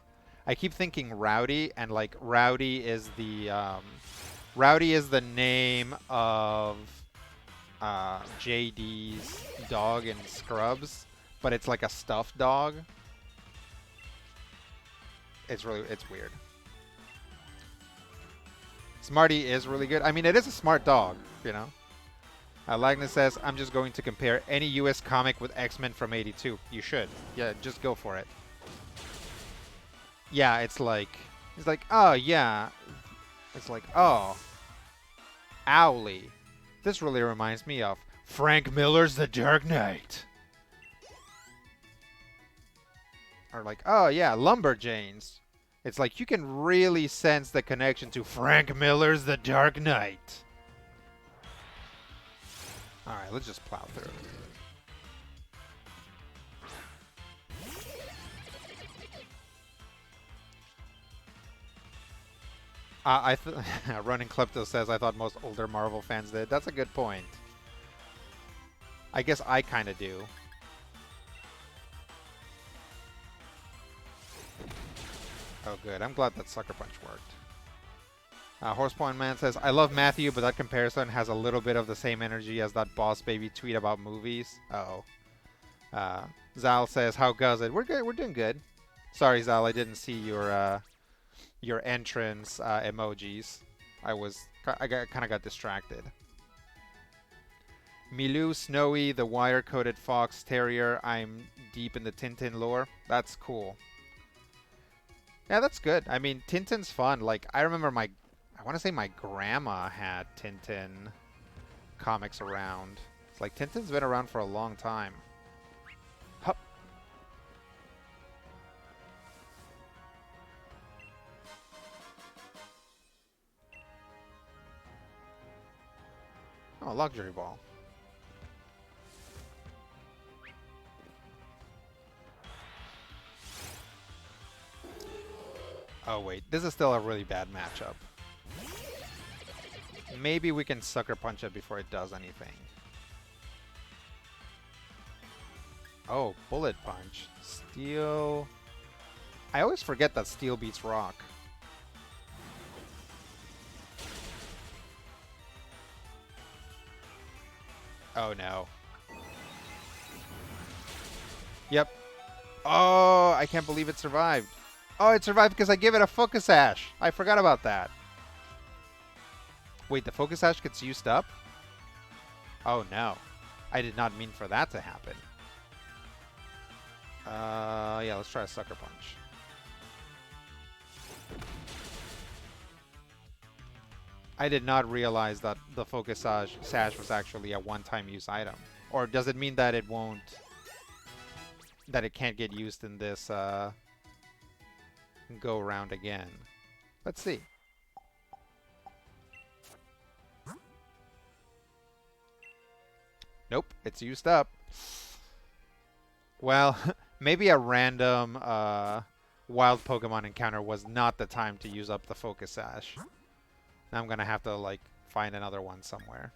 I keep thinking Rowdy, and, like, Rowdy is the name of JD's dog in Scrubs, but it's like a stuffed dog. It's weird. Smarty is really good. I mean, it is a smart dog, you know? Lagnus says, I'm just going to compare any US comic with X-Men from 82. You should. Yeah, just go for it. Yeah, it's like, oh, yeah. It's like, oh, Owly. This really reminds me of Frank Miller's The Dark Knight. Or like, oh, yeah, Lumberjanes. It's like you can really sense the connection to Frank Miller's The Dark Knight. Alright, let's just plow through. Running Klepto says, I thought most older Marvel fans did. That's a good point. I guess I kind of do. Oh, good. I'm glad that Sucker Punch worked. Horsepoint Man says, I love Matthew, but that comparison has a little bit of the same energy as that Boss Baby tweet about movies. Uh-oh. Zal says, how goes it? We're good. We're doing good. Sorry, Zal, I didn't see your entrance emojis. I kind of got distracted. Milou, Snowy, the wire-coated fox terrier. I'm deep in the Tintin lore. That's cool. Yeah, that's good. I mean, Tintin's fun. Like, I remember I want to say my grandma had Tintin comics around. It's like, Tintin's been around for a long time. Hup. Oh, luxury ball. Oh, wait. This is still a really bad matchup. Maybe we can Sucker Punch it before it does anything. Oh, Bullet Punch. Steel. I always forget that Steel beats Rock. Oh, no. Yep. Oh, I can't believe it survived. Oh, it survived because I gave it a Focus Sash. I forgot about that. Wait, the Focus Sash gets used up? Oh, no. I did not mean for that to happen. Yeah, let's try a Sucker Punch. I did not realize that the Focus Sash was actually a one-time use item. Or does it mean that it won't... that it can't get used in this, go around again? Let's see. Nope, it's used up. Well, maybe a random wild Pokemon encounter was not the time to use up the Focus Sash. Now I'm gonna have to, like, find another one somewhere.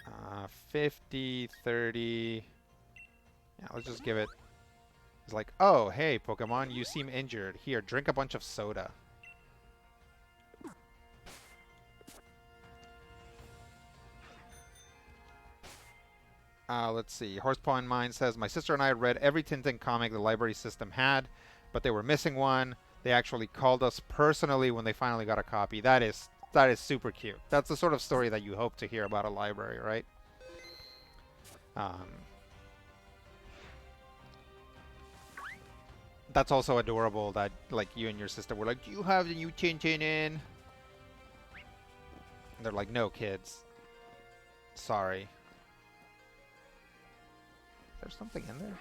Uh, 50, 30... Yeah, let's just give it... It's like, oh, hey, Pokemon, you seem injured. Here, drink a bunch of soda. Let's see. Horsepaw in Mind says, my sister and I read every Tintin comic the library system had, but they were missing one. They actually called us personally when they finally got a copy. That is super cute. That's the sort of story that you hope to hear about a library, right? That's also adorable that, like, you and your sister were like, do you have the new Tintin in? And they're like, no, kids. Sorry. There's something in there?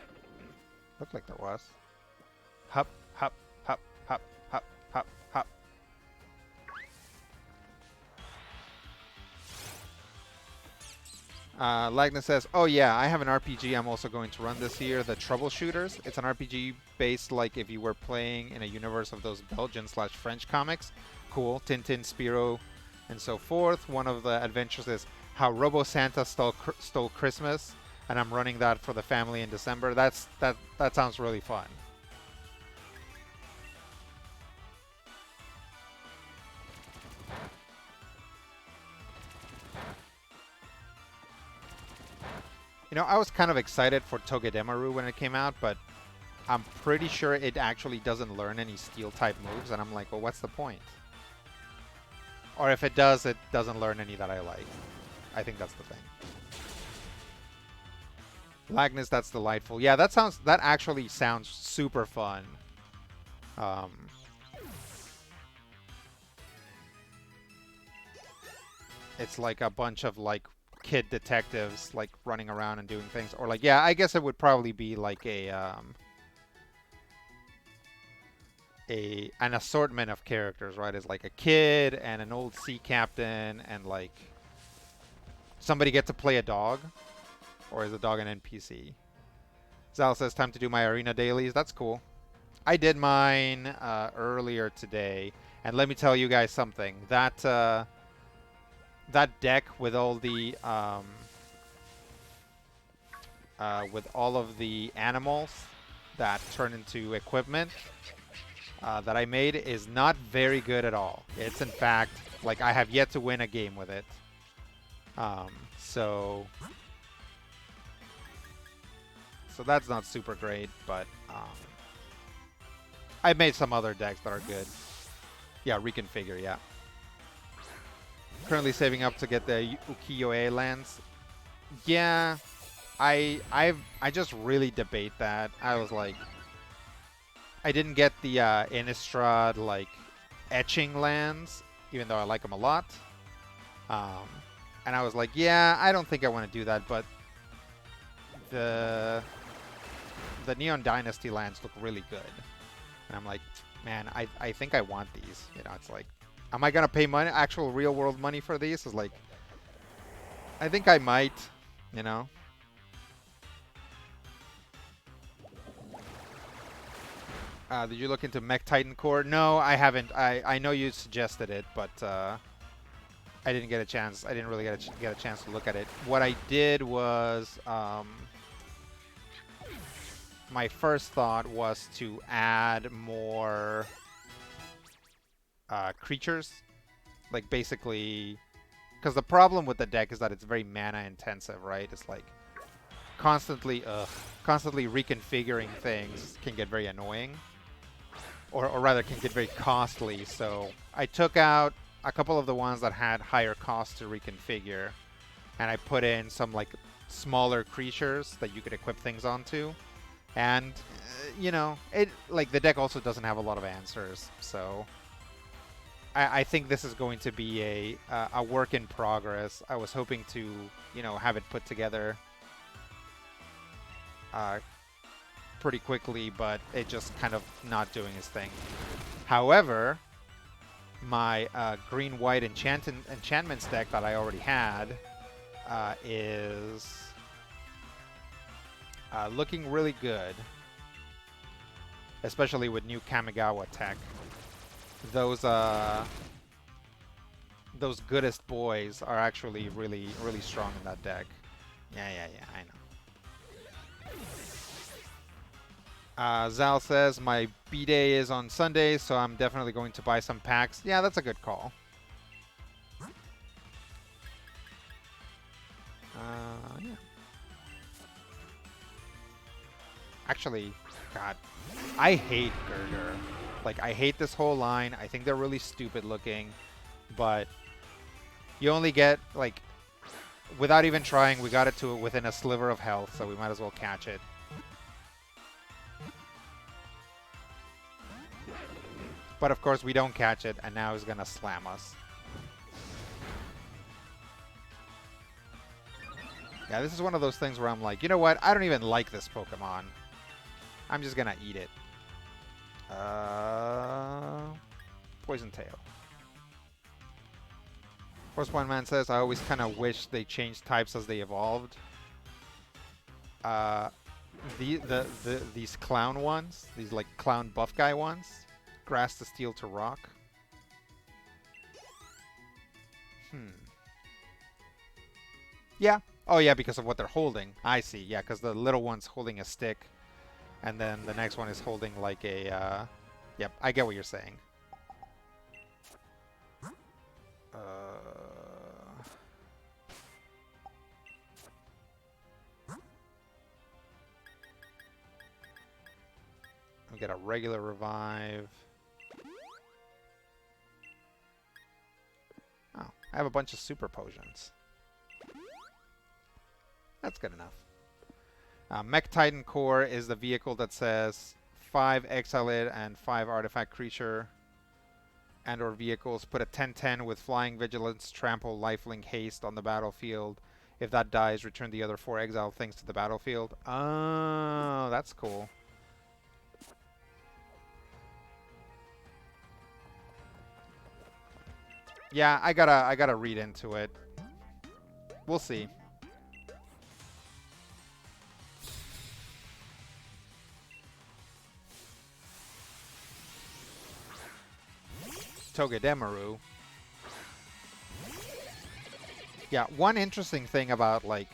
Looked like there was. Hop, hop, hop, hop, hop, hop, hop. Lagna says, "Oh yeah, I have an RPG I'm also going to run this year, the Troubleshooters. It's an RPG based like if you were playing in a universe of those Belgian/French comics. Cool, Tintin, Spiro, and so forth. One of the adventures is how Robo Santa stole Christmas, and I'm running that for the family in December. That sounds really fun." You know, I was kind of excited for Togedemaru when it came out, but I'm pretty sure it actually doesn't learn any steel-type moves, and I'm like, well, what's the point? Or if it does, it doesn't learn any that I like. I think that's the thing. Lagnus, that's delightful. Yeah, that actually sounds super fun. Um, it's like a bunch of like kid detectives like running around and doing things, or like, yeah, I guess it would probably be like an assortment of characters, right? It's like a kid and an old sea captain and like somebody get to play a dog, or is the dog an NPC? Zal says time to do my arena dailies. That's cool. I did mine earlier today, and let me tell you guys something. That deck with all the with all of the animals that turn into equipment that I made is not very good at all. It's in fact like I have yet to win a game with it. So that's not super great, but I made some other decks that are good. Yeah, reconfigure. Yeah. Currently saving up to get the ukiyo-e lands. Yeah, I just really debate that. I was like, I didn't get the Innistrad like etching lands, even though I like them a lot. And I was like, yeah, I don't think I want to do that, but the Neon Dynasty lands look really good. And I'm like, man, I think I want these. You know, it's like, am I gonna pay money, actual real world money for these? It's like, I think I might, you know. Did you look into Mech Titan Core? No, I haven't. I know you suggested it, but I didn't get a chance. I didn't really get a chance to look at it. What I did was, my first thought was to add more creatures, like basically, because the problem with the deck is that it's very mana intensive, right? It's like constantly reconfiguring things can get very annoying. Or rather can get very costly, so I took out a couple of the ones that had higher cost to reconfigure, and I put in some like smaller creatures that you could equip things onto, and you know, it like the deck also doesn't have a lot of answers, so I think this is going to be a work in progress. I was hoping to, you know, have it put together pretty quickly, but it just kind of not doing its thing. However, my green-white enchantments deck that I already had is looking really good, especially with new Kamigawa tech. Those goodest boys are actually really strong in that deck. Yeah, I know. Zal says, my B-Day is on Sunday, so I'm definitely going to buy some packs. Yeah, that's a good call. Yeah. Actually, God, I hate Gerger. Like, I hate this whole line. I think they're really stupid looking, but you only get, like, without even trying, we got it to within a sliver of health, so we might as well catch it. But of course we don't catch it, and now he's gonna slam us. Yeah, this is one of those things where I'm like, you know what? I don't even like this Pokemon. I'm just gonna eat it. Poison Tail. Horsepoint Man says, I always kind of wish they changed types as they evolved. These clown ones, these like clown buff guy ones, grass to steel to rock. Yeah. Oh yeah, because of what they're holding. I see. Yeah, because the little one's holding a stick, and then the next one is holding like a. Yep, I get what you're saying. We get a regular revive. Oh, I have a bunch of super potions. That's good enough. Mech Titan Core is the vehicle that says 5 Exilid and 5 Artifact Creature and or vehicles. Put a 10-10 with Flying, Vigilance, Trample, Lifelink, Haste on the battlefield. If that dies, return the other 4 exiled things to the battlefield. Oh, that's cool. Yeah, I gotta read into it. We'll see. Togedemaru. Yeah, one interesting thing about the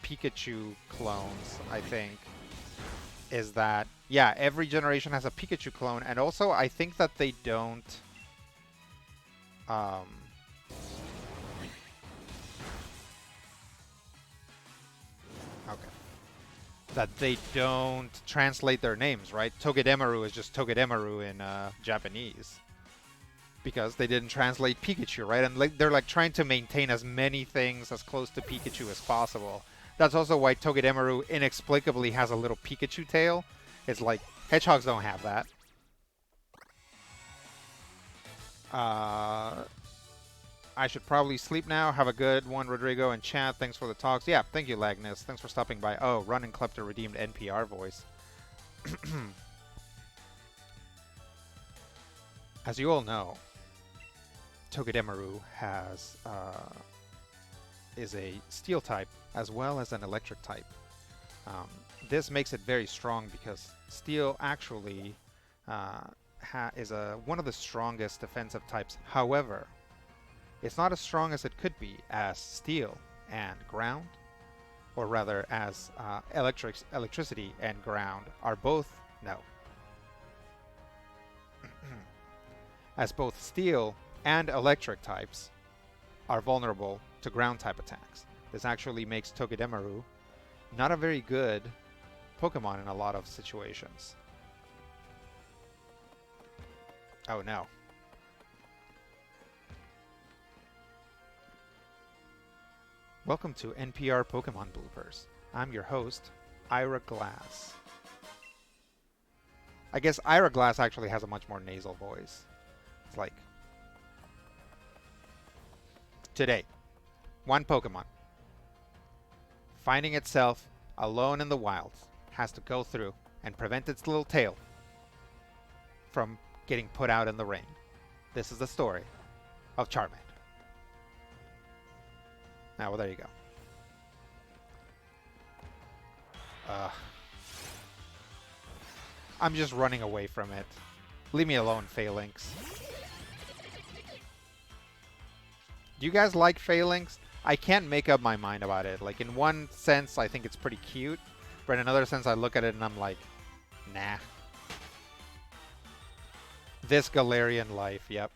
Pikachu clones, I think, is that, yeah, every generation has a Pikachu clone, and also I think that they don't that they don't translate their names, right? Togedemaru is just Togedemaru in Japanese. Because they didn't translate Pikachu, right? And they're like trying to maintain as many things as close to Pikachu as possible. That's also why Togedemaru inexplicably has a little Pikachu tail. It's like, hedgehogs don't have that. I should probably sleep now. Have a good one, Rodrigo, and chat. Thanks for the talks. Yeah, thank you, Lagnus. Thanks for stopping by. Oh, Run and Klepter redeemed NPR voice. As you all know, Togedemaru is a steel type as well as an electric type. This makes it very strong because steel actually is one of the strongest defensive types. However, it's not as strong as it could be, as steel and ground, or rather as electricity and ground are both, no. As both steel and electric types are vulnerable to ground type attacks. This actually makes Togedemaru not a very good Pokemon in a lot of situations. Oh no. Welcome to NPR Pokemon Bloopers. I'm your host, Ira Glass. I guess Ira Glass actually has a much more nasal voice. It's like, today, one Pokemon, finding itself alone in the wilds, has to go through and prevent its little tail from getting put out in the rain. This is the story of Charmander. Now, well, there you go. I'm just running away from it. Leave me alone, Phalanx. Do you guys like Phalanx? I can't make up my mind about it. Like, in one sense, I think it's pretty cute. But in another sense, I look at it and I'm like, nah. This Galarian life, yep.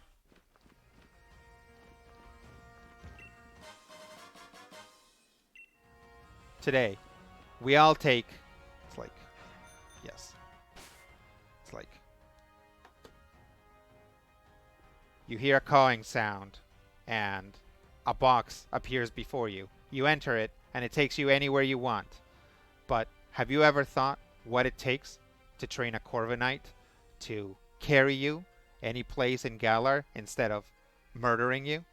Today, we all take, it's like, yes. It's like, you hear a cawing sound, and a box appears before you. You enter it, and it takes you anywhere you want. But have you ever thought what it takes to train a Corviknight to carry you any place in Galar instead of murdering you?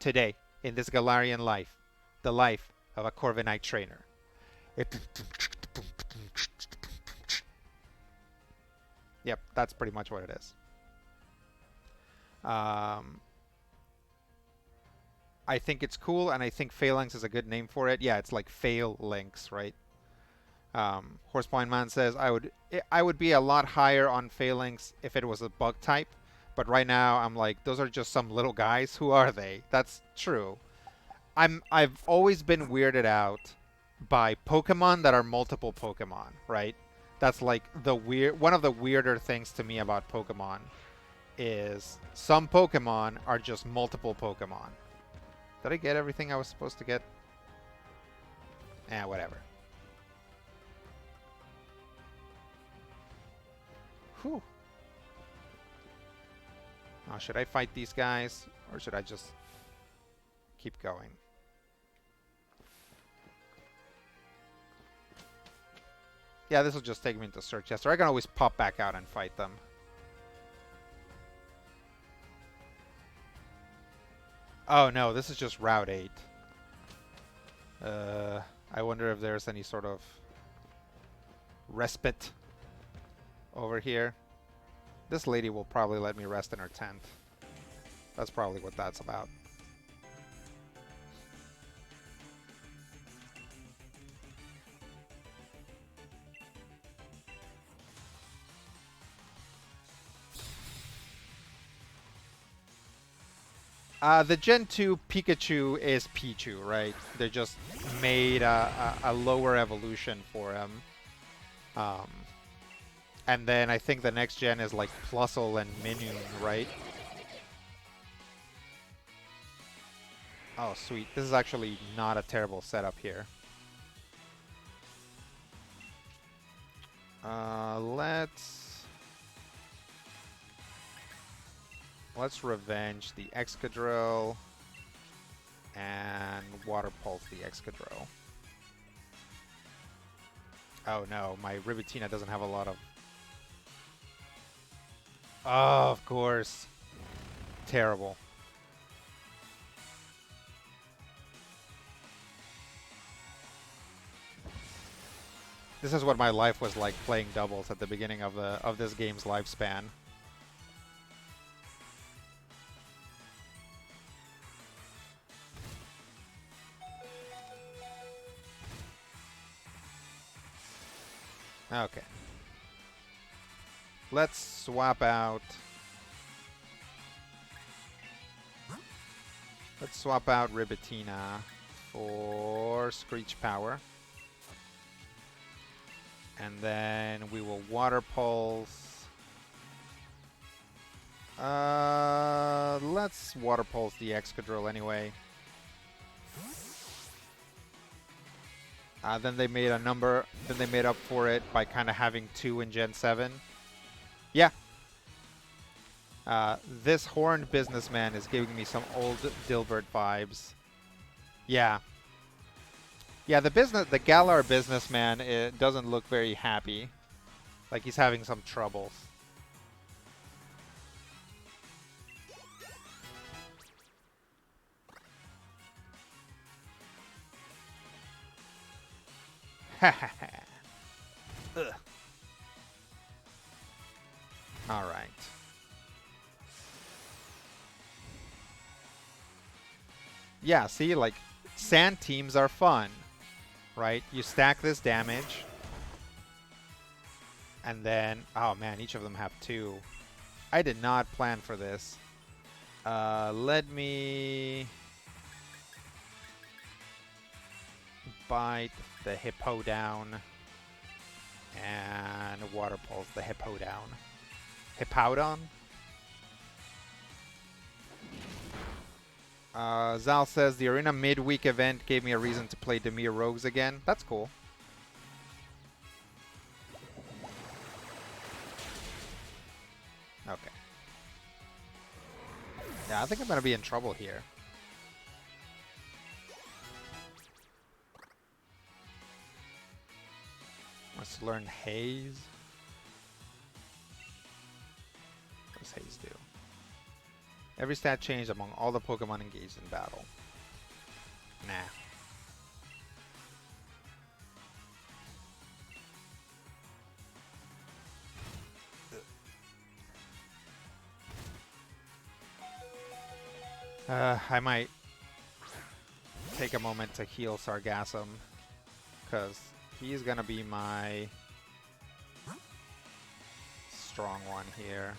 Today, in this Galarian life, the life of a Corviknight trainer. Yep, that's pretty much what it is. Um, I think it's cool, and I think Phalanx is a good name for it. Yeah, it's like Phalanx, right? Horseblind Man says I would be a lot higher on Phalanx if it was a bug type, but right now I'm like those are just some little guys. Who are they? That's true. I've always been weirded out by Pokemon that are multiple Pokemon, right? That's like the weird one of the weirder things to me about Pokemon is some Pokemon are just multiple Pokemon. Did I get everything I was supposed to get? Whatever. Whew. Now, should I fight these guys or should I just keep going? Yeah, this will just take me into Circhester. I can always pop back out and fight them. Oh no, this is just Route 8. I wonder if there's any sort of respite over here. This lady will probably let me rest in her tent. That's probably what that's about. The Gen 2 Pikachu is Pichu, right? They just made a lower evolution for him. And then I think the next gen is like Plusle and Minoon, right? Oh, sweet. This is actually not a terrible setup here. Let's revenge the Excadrill and Water Pulse the Excadrill. Oh no, my Ribitina doesn't have a lot of... Oh, of course. Terrible. This is what my life was like playing doubles at the beginning of this game's lifespan. Okay. Let's swap out... Let's swap out Ribitina for Screech Power. And then we will Water Pulse. Let's Water Pulse the Excadrill anyway. Then they made then they made up for it by kind of having 2 in Gen 7. Yeah. This horned businessman is giving me some old Dilbert vibes. Yeah. Yeah, the Galar businessman, it doesn't look very happy. Like he's having some troubles. All right. Yeah, see, like, sand teams are fun, right? You stack this damage, and then, oh man, each of them have 2. I did not plan for this. Let me bite the Hippo down and Water Pulse the Hippo down. Hippowdon? Zal says, the Arena midweek event gave me a reason to play Demir Rogues again. That's cool. Okay. Yeah, I think I'm going to be in trouble here. Let's learn Haze. What does Haze do? Every stat changed among all the Pokemon engaged in battle. Nah. I might take a moment to heal Sargassum, because he's gonna be my strong one here.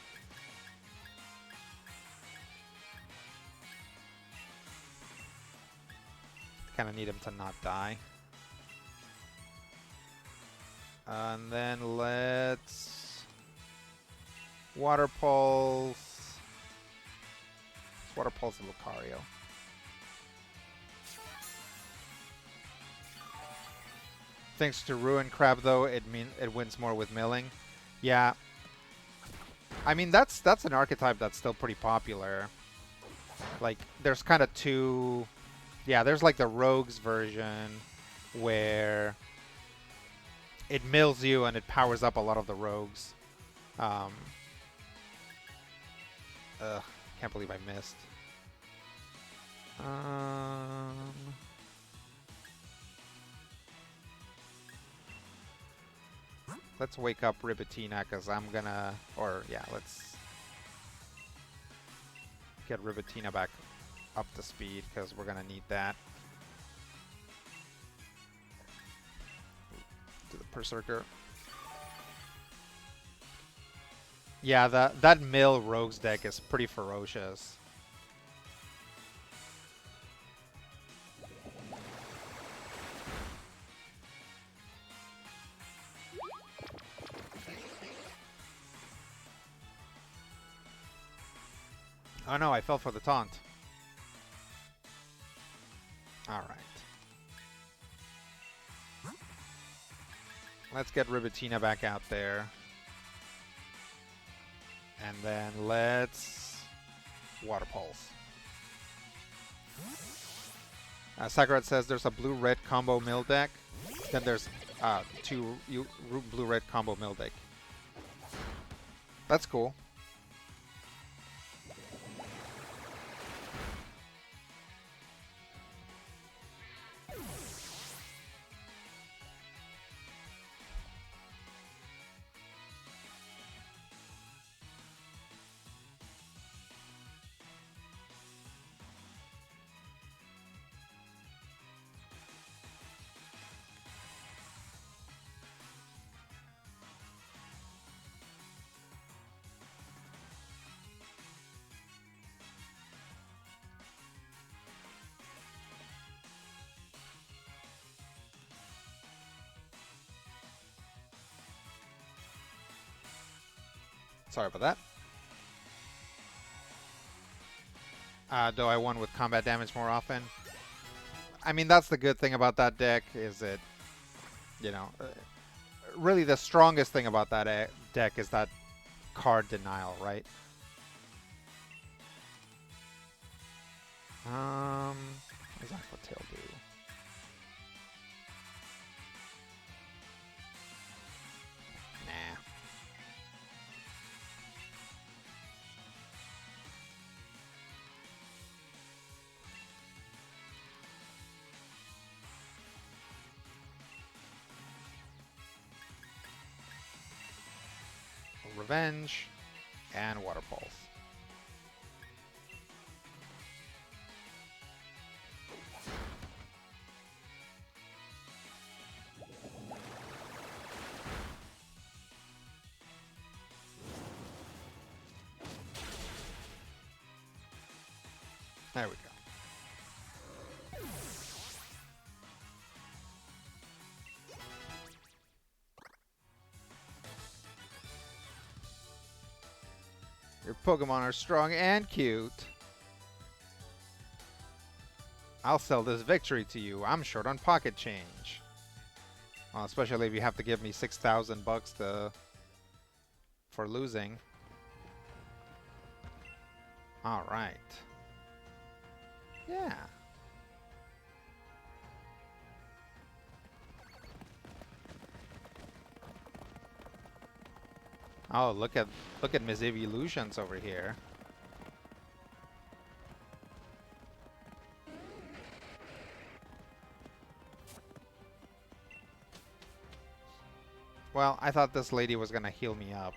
Kind of need him to not die. And then let's Water Pulse. Let's Water Pulse Lucario. Thanks to Ruin Crab, though, it wins more with milling. Yeah. I mean, that's an archetype that's still pretty popular. Like, there's kind of two... Yeah, there's like the Rogues version where it mills you and it powers up a lot of the Rogues. Can't believe I missed. Let's wake up Ribitina, because I'm gonna... Or, yeah, let's get Ribitina back up to speed, because we're gonna need that. To the Berserker. Yeah, that mill Rogues deck is pretty ferocious. Oh no, I fell for the taunt. Alright. Let's get Ribitina back out there. And then let's Water Pulse. Sakurat says there's a blue-red combo mill deck. Then there's two blue-red combo mill deck. That's cool. Sorry about that. Though I won with combat damage more often. I mean, that's the good thing about that deck, is it, you know, really the strongest thing about that deck is that card denial, right? What does Aqua Tail do? Nah. Revenge and Water Pulse. There we go. Your Pokemon are strong and cute. I'll sell this victory to you. I'm short on pocket change. Well, especially if you have to give me 6,000 bucks for losing. All right. Yeah. Oh, look at Miss Evolutions over here. Well, I thought this lady was gonna heal me up.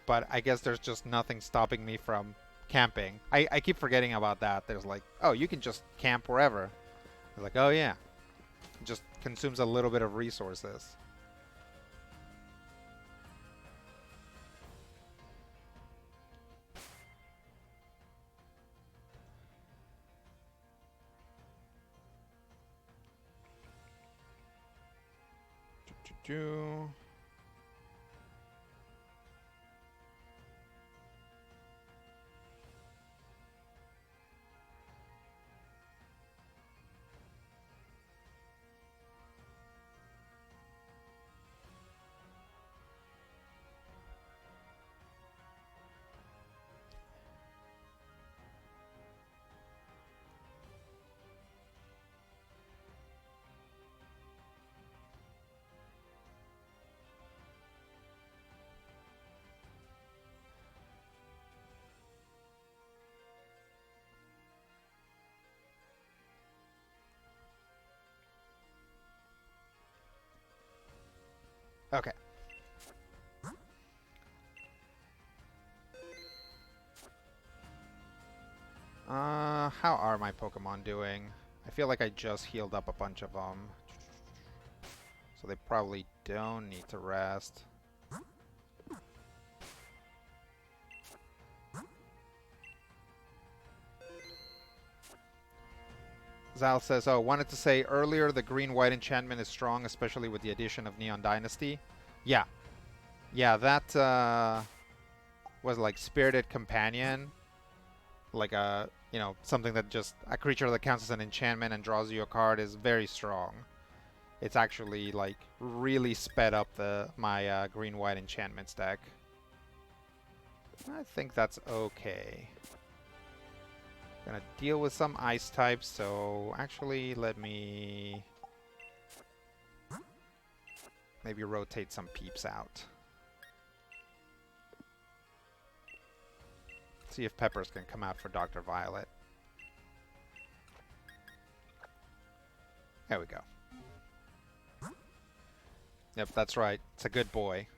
but I guess there's just nothing stopping me from camping. I keep forgetting about that. There's like, oh, you can just camp wherever. I was like, oh yeah. It just consumes a little bit of resources. Do. Okay. How are my Pokemon doing? I feel like I just healed up a bunch of them. So they probably don't need to rest. Zal says, oh, wanted to say earlier the green-white enchantment is strong, especially with the addition of Neon Dynasty. Yeah. Yeah, that was like Spirited Companion. Like a, you know, something that just, a creature that counts as an enchantment and draws you a card is very strong. It's actually like really sped up my green-white enchantments deck. I think that's okay. Gonna deal with some ice types, so actually let me maybe rotate some peeps out. See if Peppers can come out for Dr. Violet. There we go. Yep, that's right. It's a good boy.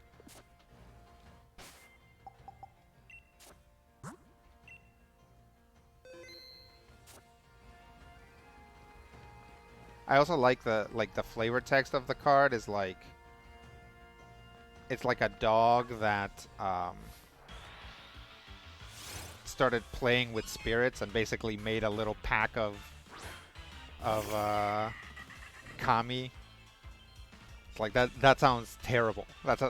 I also like the flavor text of the card is like, it's like a dog that started playing with spirits and basically made a little pack of kami. It's like that sounds terrible. That's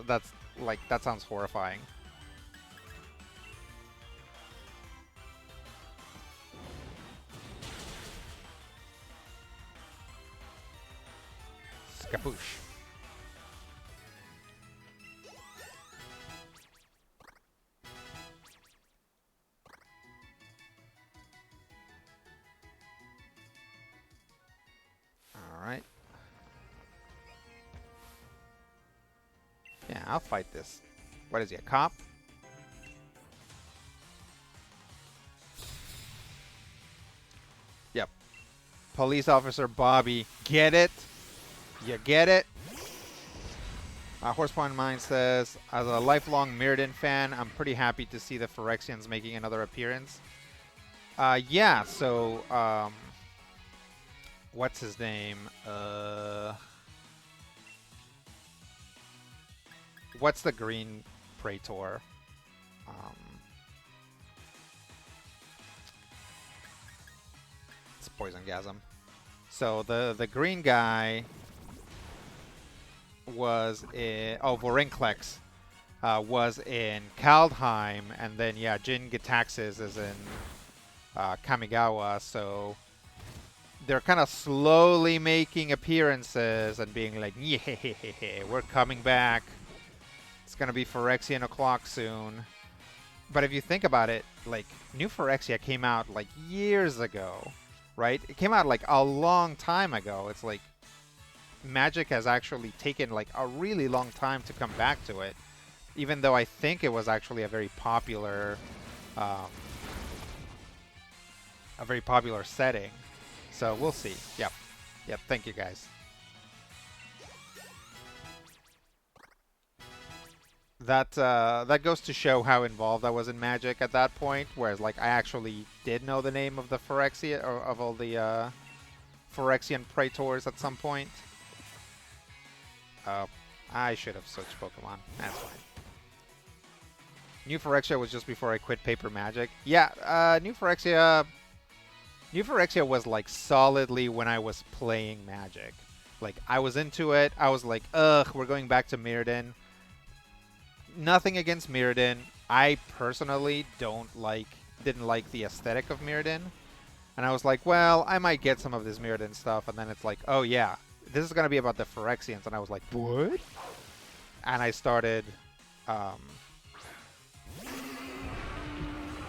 like, that sounds horrifying. Skapoosh. Alright. Yeah, I'll fight this. What is he, a cop? Yep. Police Officer Bobby. Get it? You get it? Horsepoint Mind says, as a lifelong Mirrodin fan, I'm pretty happy to see the Phyrexians making another appearance. Yeah, so, what's his name? What's the green Praetor? It's Poisongasm. So the green guy was in, oh, Vorinclex was in Kaldheim, and then yeah, Jin Gitaxis is in Kamigawa, so they're kind of slowly making appearances and being like, yeah, we're coming back. It's gonna be Phyrexian o'clock soon. But if you think about it, like, New Phyrexia came out like years ago, right? It came out like a long time ago. It's like Magic has actually taken like a really long time to come back to it, even though I think it was actually a very popular setting. So we'll see. Yep. Yep. Thank you guys. that goes to show how involved I was in Magic at that point. Whereas, like, I actually did know the name of the Phyrexia, or of all the Phyrexian Praetors at some point. I should have switched Pokemon. That's fine. New Phyrexia was just before I quit Paper Magic. Yeah, New Phyrexia was like solidly when I was playing Magic. Like, I was into it. I was like, ugh, we're going back to Mirrodin. Nothing against Mirrodin. I personally didn't like the aesthetic of Mirrodin. And I was like, well, I might get some of this Mirrodin stuff. And then it's like, oh yeah, this is going to be about the Phyrexians. And I was like, what? And I started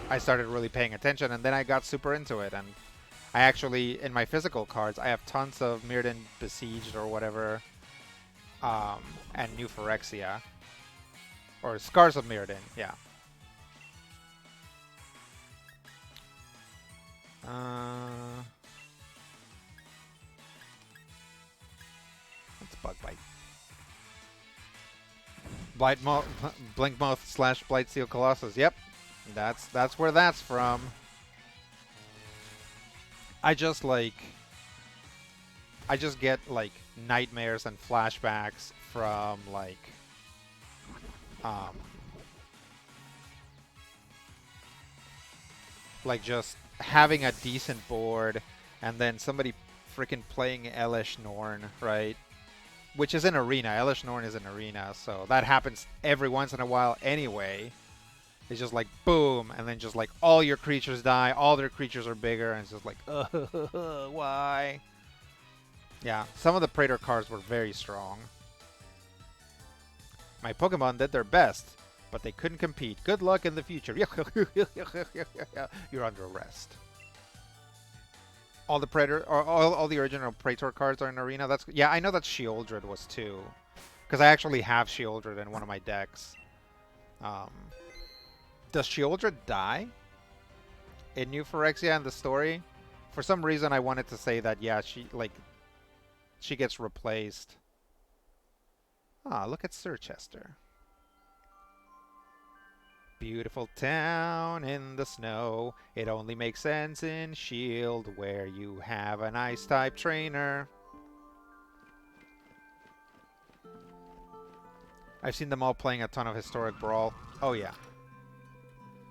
really paying attention, and then I got super into it. And I actually, in my physical cards, I have tons of Mirrodin Besieged or whatever, and New Phyrexia. Or Scars of Mirrodin, yeah. That's Bug Bite. Blinkmoth / Blightsteel Colossus. Yep, that's where that's from. I just get like nightmares and flashbacks from like just having a decent board and then somebody freaking playing Elish Norn, right? Which is an arena. Elish Norn is an arena, so that happens every once in a while anyway. It's just like boom, and then just like all your creatures die, all their creatures are bigger, and it's just like, why? Yeah, some of the Praetor cards were very strong. My Pokemon did their best, but they couldn't compete. Good luck in the future. You're under arrest. All the Praetor, or all the original Praetor cards are in Arena. That's, yeah, I know that Sheoldred was too, because I actually have Sheoldred in one of my decks. Does Sheoldred die in New Phyrexia in the story? For some reason, I wanted to say that, yeah, she gets replaced. Ah, look at Circhester. Beautiful town in the snow. It only makes sense in Shield, where you have an Ice-type trainer. I've seen them all playing a ton of Historic Brawl. Oh, yeah.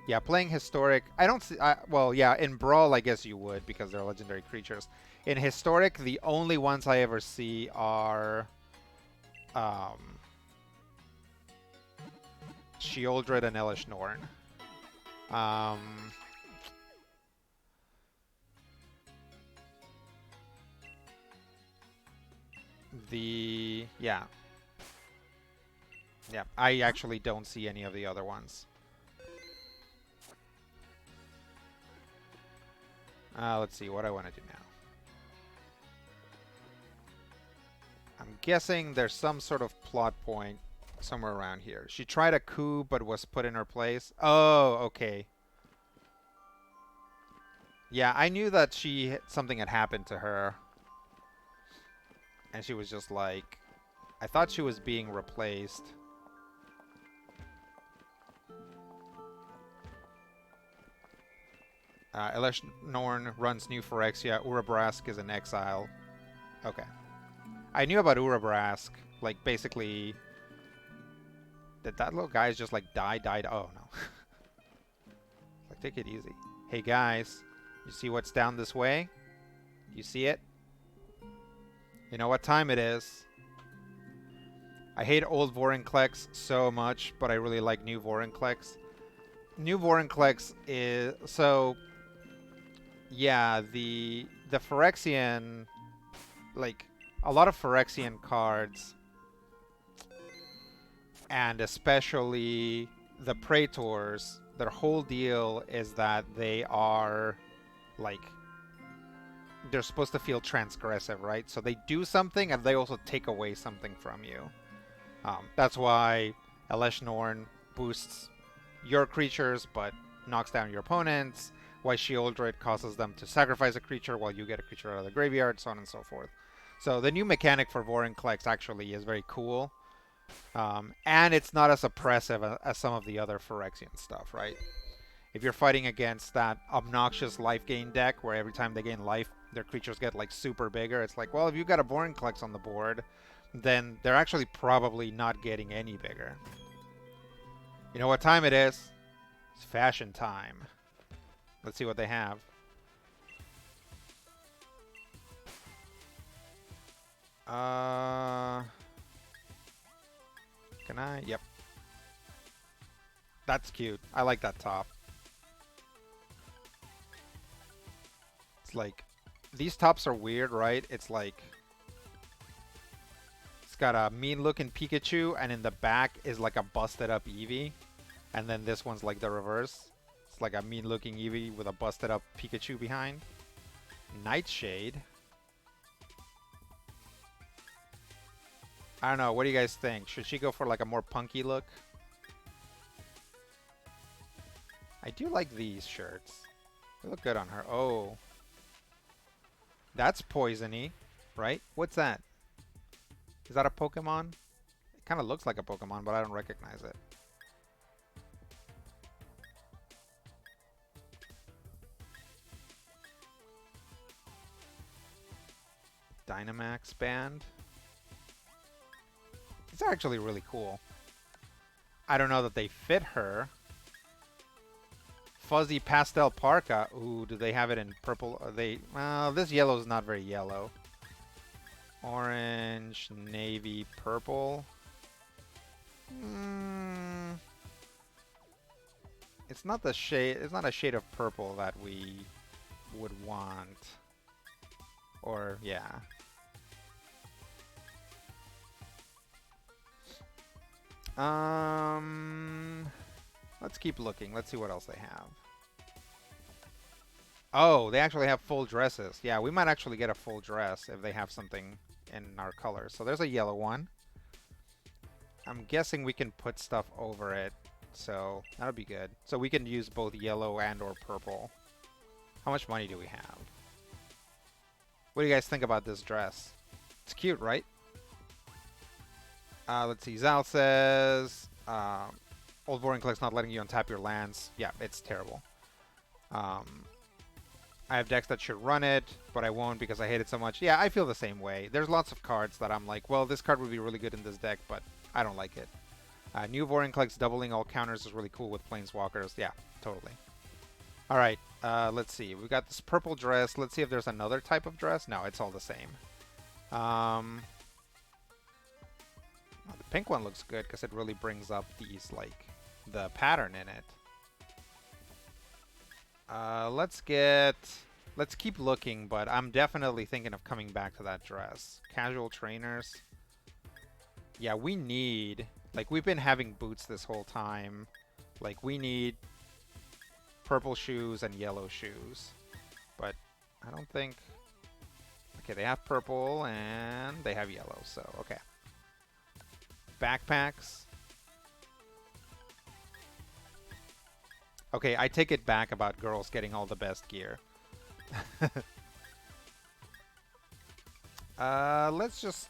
Yeah, playing Historic... I don't see... well, yeah, in Brawl, I guess you would, because they're legendary creatures. In Historic, the only ones I ever see are... Sheoldred and Elish Norn. Yeah. Yeah, I actually don't see any of the other ones. Let's see what I want to do now. I'm guessing there's some sort of plot point somewhere around here. She tried a coup but was put in her place. Oh, okay. Yeah, I knew that something had happened to her. And she was just like... I thought she was being replaced. Elish Norn runs New Phyrexia. Urabrask is in exile. Okay. I knew about Urabrask. Like, basically... Did that little guy just, like, died? Oh, no. Like, take it easy. Hey, guys. You see what's down this way? You see it? You know what time it is. I hate old Vorinclex so much, but I really like new Vorinclex. New Vorinclex is... So... Yeah, the Phyrexian... Like, a lot of Phyrexian cards... And especially the Praetors, their whole deal is that they are, like, they're supposed to feel transgressive, right? So they do something and they also take away something from you. That's why Elish Norn boosts your creatures but knocks down your opponents. Why Sheoldred causes them to sacrifice a creature while you get a creature out of the graveyard, so on and so forth. So the new mechanic for Vorinclex actually is very cool. And it's not as oppressive as some of the other Phyrexian stuff, right? If you're fighting against that obnoxious life gain deck where every time they gain life, their creatures get like super bigger, it's like, well, if you've got a Vorinclex on the board, then they're actually probably not getting any bigger. You know what time it is? It's fashion time. Let's see what they have. Can I? Yep. That's cute. I like that top. It's like, these tops are weird, right? It's like, it's got a mean looking Pikachu, and in the back is like a busted up Eevee. And then this one's like the reverse. It's like a mean looking Eevee with a busted up Pikachu behind. Nightshade. I don't know. What do you guys think? Should she go for like a more punky look? I do like these shirts. They look good on her. Oh. That's poisony, right? What's that? Is that a Pokemon? It kind of looks like a Pokemon, but I don't recognize it. Dynamax band. These are actually really cool. I don't know that they fit her. Fuzzy Pastel Parka. Ooh, do they have it in purple? Are they? Well, this yellow is not very yellow. Orange, navy, purple. It's not the shade. It's not a shade of purple that we would want. Or yeah. Let's keep looking. Let's see what else they have. Oh, they actually have full dresses. Yeah, we might actually get a full dress if they have something in our colors. So there's a yellow one. I'm guessing we can put stuff over it. So that'll be good. So we can use both yellow and or purple. How much money do we have? What do you guys think about this dress? It's cute, right? Let's see. Zal says, Old Vorinclex not letting you untap your lands. Yeah, it's terrible. I have decks that should run it, but I won't because I hate it so much. Yeah, I feel the same way. There's lots of cards that I'm like, well, this card would be really good in this deck, but I don't like it. New Vorinclex doubling all counters is really cool with Planeswalkers. Yeah, totally. All right, let's see. We've got this purple dress. Let's see if there's another type of dress. No, it's all the same. The pink one looks good because it really brings up these, like, the pattern in it. Let's keep looking, but I'm definitely thinking of coming back to that dress. Casual trainers. Yeah, we need, like, we've been having boots this whole time. Like, we need purple shoes and yellow shoes. But I don't think... Okay, they have purple and they have yellow, so okay. Backpacks. Okay, I take it back about girls getting all the best gear. Let's just...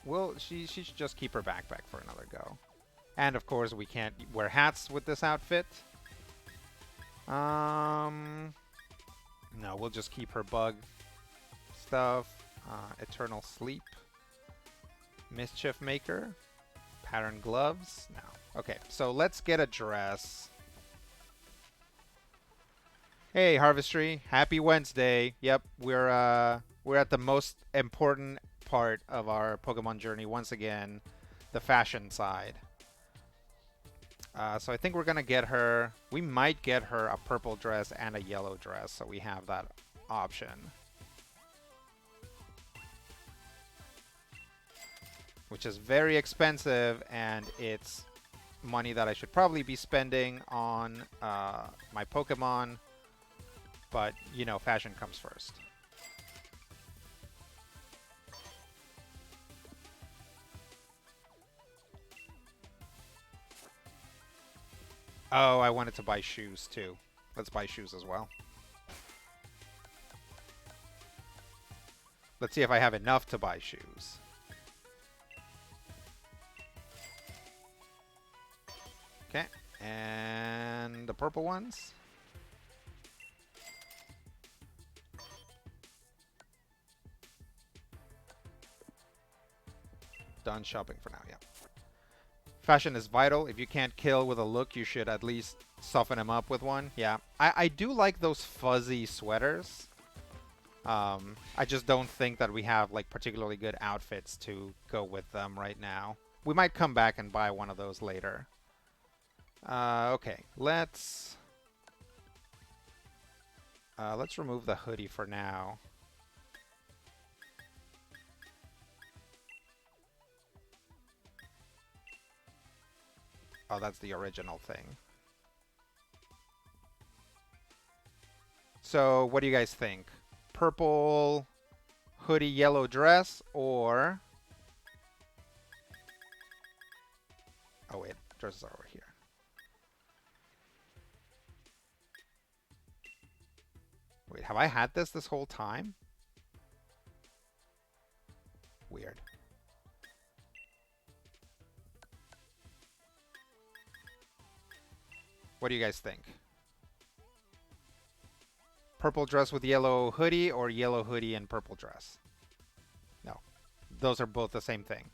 Well, she should just keep her backpack for another go. And of course, we can't wear hats with this outfit. No, we'll just keep her bug stuff. Eternal Sleep. Mischief Maker. Pattern Gloves. No. Okay, so let's get a dress. Hey, Harvestry. Happy Wednesday. Yep, we're at the most important part of our Pokemon journey once again, the fashion side. So I think we're gonna get her. We might get her a purple dress and a yellow dress, so we have that option. Which is very expensive, and it's money that I should probably be spending on my Pokemon. But, you know, fashion comes first. Oh, I wanted to buy shoes, too. Let's buy shoes as well. Let's see if I have enough to buy shoes. And the purple ones. Done shopping for now, yeah. Fashion is vital. If you can't kill with a look, you should at least soften him up with one. Yeah, I do like those fuzzy sweaters. I just don't think that we have like particularly good outfits to go with them right now. We might come back and buy one of those later. Okay, let's remove the hoodie for now. Oh, that's the original thing. So, what do you guys think? Purple hoodie, yellow dress, or... Oh, wait. Dresses are over here. Wait, have I had this whole time? Weird. What do you guys think? Purple dress with yellow hoodie or yellow hoodie and purple dress? No. Those are both the same thing.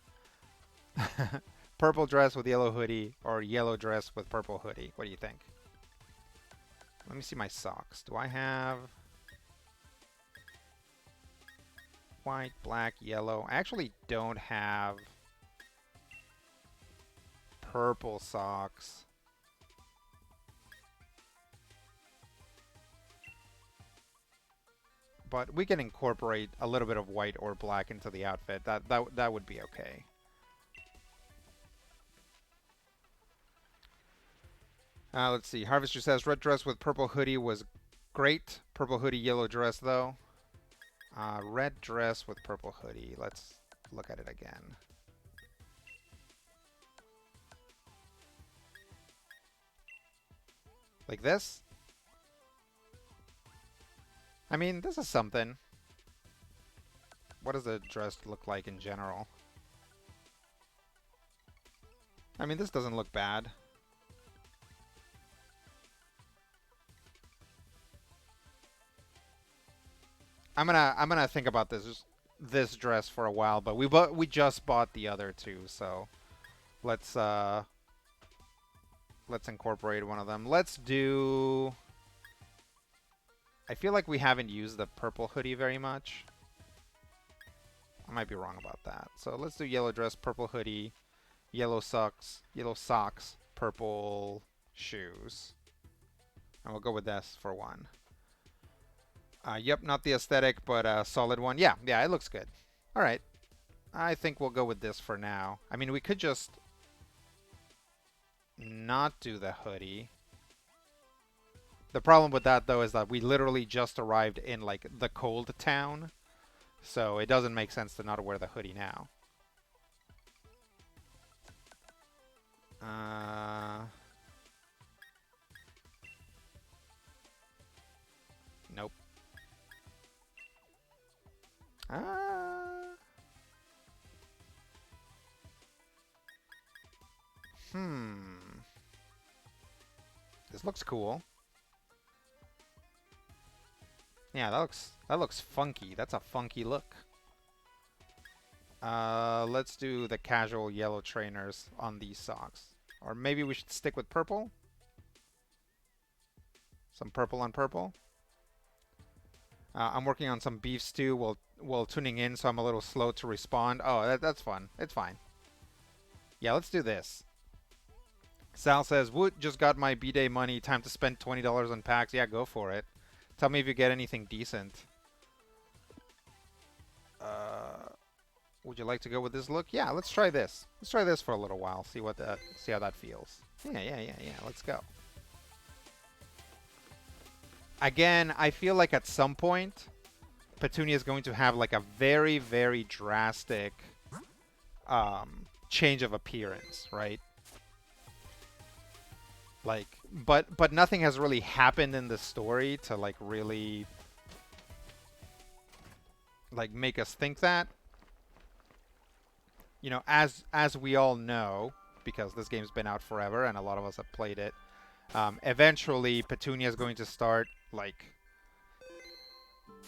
Purple dress with yellow hoodie or yellow dress with purple hoodie. What do you think? Let me see my socks. Do I have white, black, yellow? I actually don't have purple socks. But we can incorporate a little bit of white or black into the outfit. That would be okay. Let's see. Harvester says red dress with purple hoodie was great. Purple hoodie, yellow dress though. Red dress with purple hoodie. Let's look at it again. Like this? I mean, this is something. What does the dress look like in general? I mean, this doesn't look bad. I'm gonna think about this dress for a while, but we just bought the other two, so let's incorporate one of them. Let's do... I feel like we haven't used the purple hoodie very much. I might be wrong about that. So let's do yellow dress, purple hoodie, yellow socks, purple shoes. And we'll go with this for one. Yep, not the aesthetic, but a solid one. Yeah, it looks good. All right. I think we'll go with this for now. I mean, we could just not do the hoodie. The problem with that, though, is that we literally just arrived in, like, the cold town. So it doesn't make sense to not wear the hoodie now. Nope. This looks cool. Yeah, that looks funky. That's a funky look. Let's do the casual yellow trainers on these socks. Or maybe we should stick with purple? Some purple on purple. I'm working on some beef stew while tuning in, so I'm a little slow to respond. Oh, that's fun. It's fine. Yeah, let's do this. Sal says, Woot, just got my B-Day money. Time to spend $20 on packs. Yeah, go for it. Tell me if you get anything decent. Would you like to go with this look? Yeah, let's try this. Let's try this for a little while. See how that feels. Yeah. Let's go. Again, I feel like at some point, Petunia is going to have like a very, very drastic change of appearance, right? Like, but nothing has really happened in the story to like really like make us think that. You know, as we all know, because this game's been out forever and a lot of us have played it. Eventually, Petunia is going to start, like,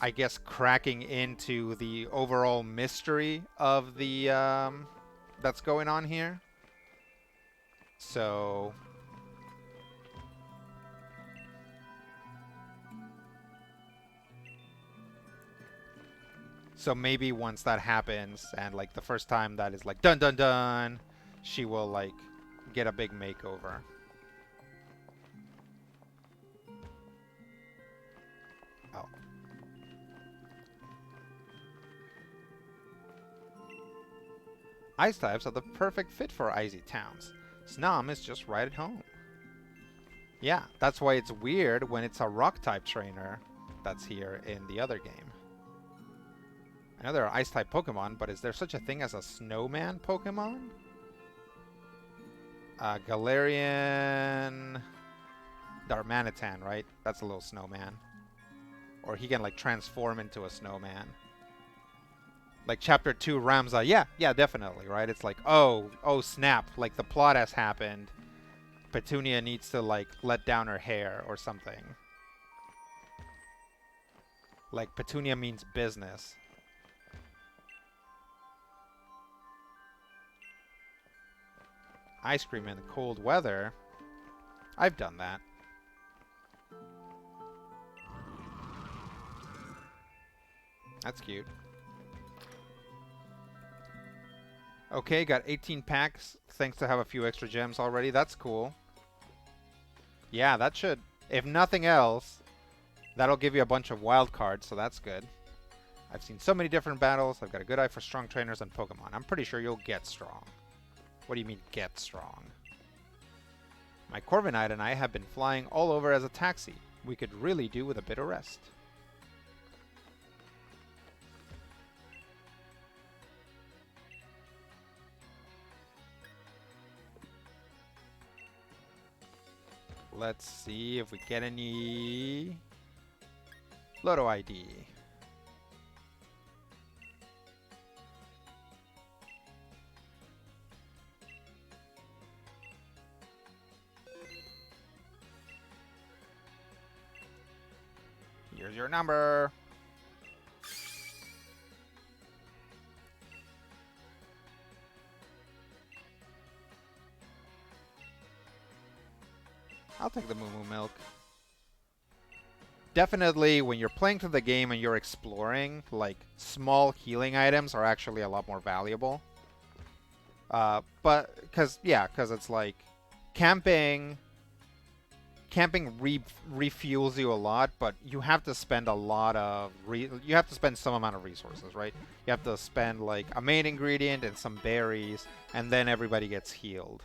I guess, cracking into the overall mystery of the that's going on here. So maybe once that happens, and like the first time that is like dun dun dun, she will like get a big makeover. Oh. Ice types are the perfect fit for icy towns. Snom is just right at home. Yeah, that's why it's weird when it's a rock type trainer that's here in the other game. I know there are Ice-type Pokemon, but is there such a thing as a Snowman Pokemon? Galarian... Darmanitan, right? That's a little snowman. Or he can, like, transform into a snowman. Like, Chapter 2 Ramza. Yeah, definitely, right? It's like, oh, snap. Like, the plot has happened. Petunia needs to, like, let down her hair or something. Like, Petunia means business. Ice cream in the cold weather. I've done that. That's cute. Okay, got 18 packs. Thanks to have a few extra gems already. That's cool. Yeah, that should, if nothing else, that'll give you a bunch of wild cards, so that's good. I've seen so many different battles. I've got a good eye for strong trainers and Pokemon. I'm pretty sure you'll get strong. What do you mean, get strong? My Corviknight and I have been flying all over as a taxi. We could really do with a bit of rest. Let's see if we get any Lotto ID. Here's your number. I'll take the Moo Moo Milk. Definitely, when you're playing through the game and you're exploring, like, small healing items are actually a lot more valuable. But, because it's like, camping refuels you a lot, but you have to spend a lot of, you have to spend some amount of resources, right? You have to spend, like, a main ingredient and some berries, and then everybody gets healed.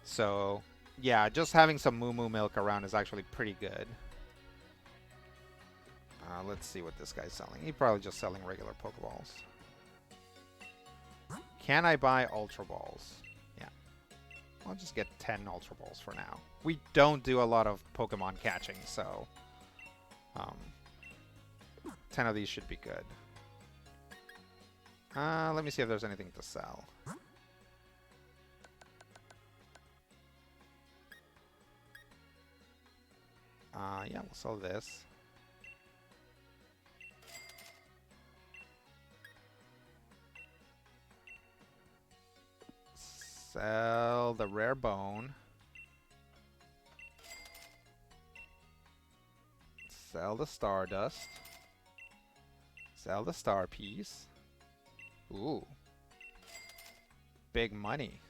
So, yeah, just having some Moo Moo Milk around is actually pretty good. Let's see what this guy's selling. He's probably just selling regular Pokeballs. Can I buy Ultra Balls? Yeah. I'll just get 10 Ultra Balls for now. We don't do a lot of Pokemon catching, so 10 of these should be good. Let me see if there's anything to sell. Yeah, we'll sell this. Sell the rare bone. Sell the Stardust. Sell the Star Piece. Ooh. Big money.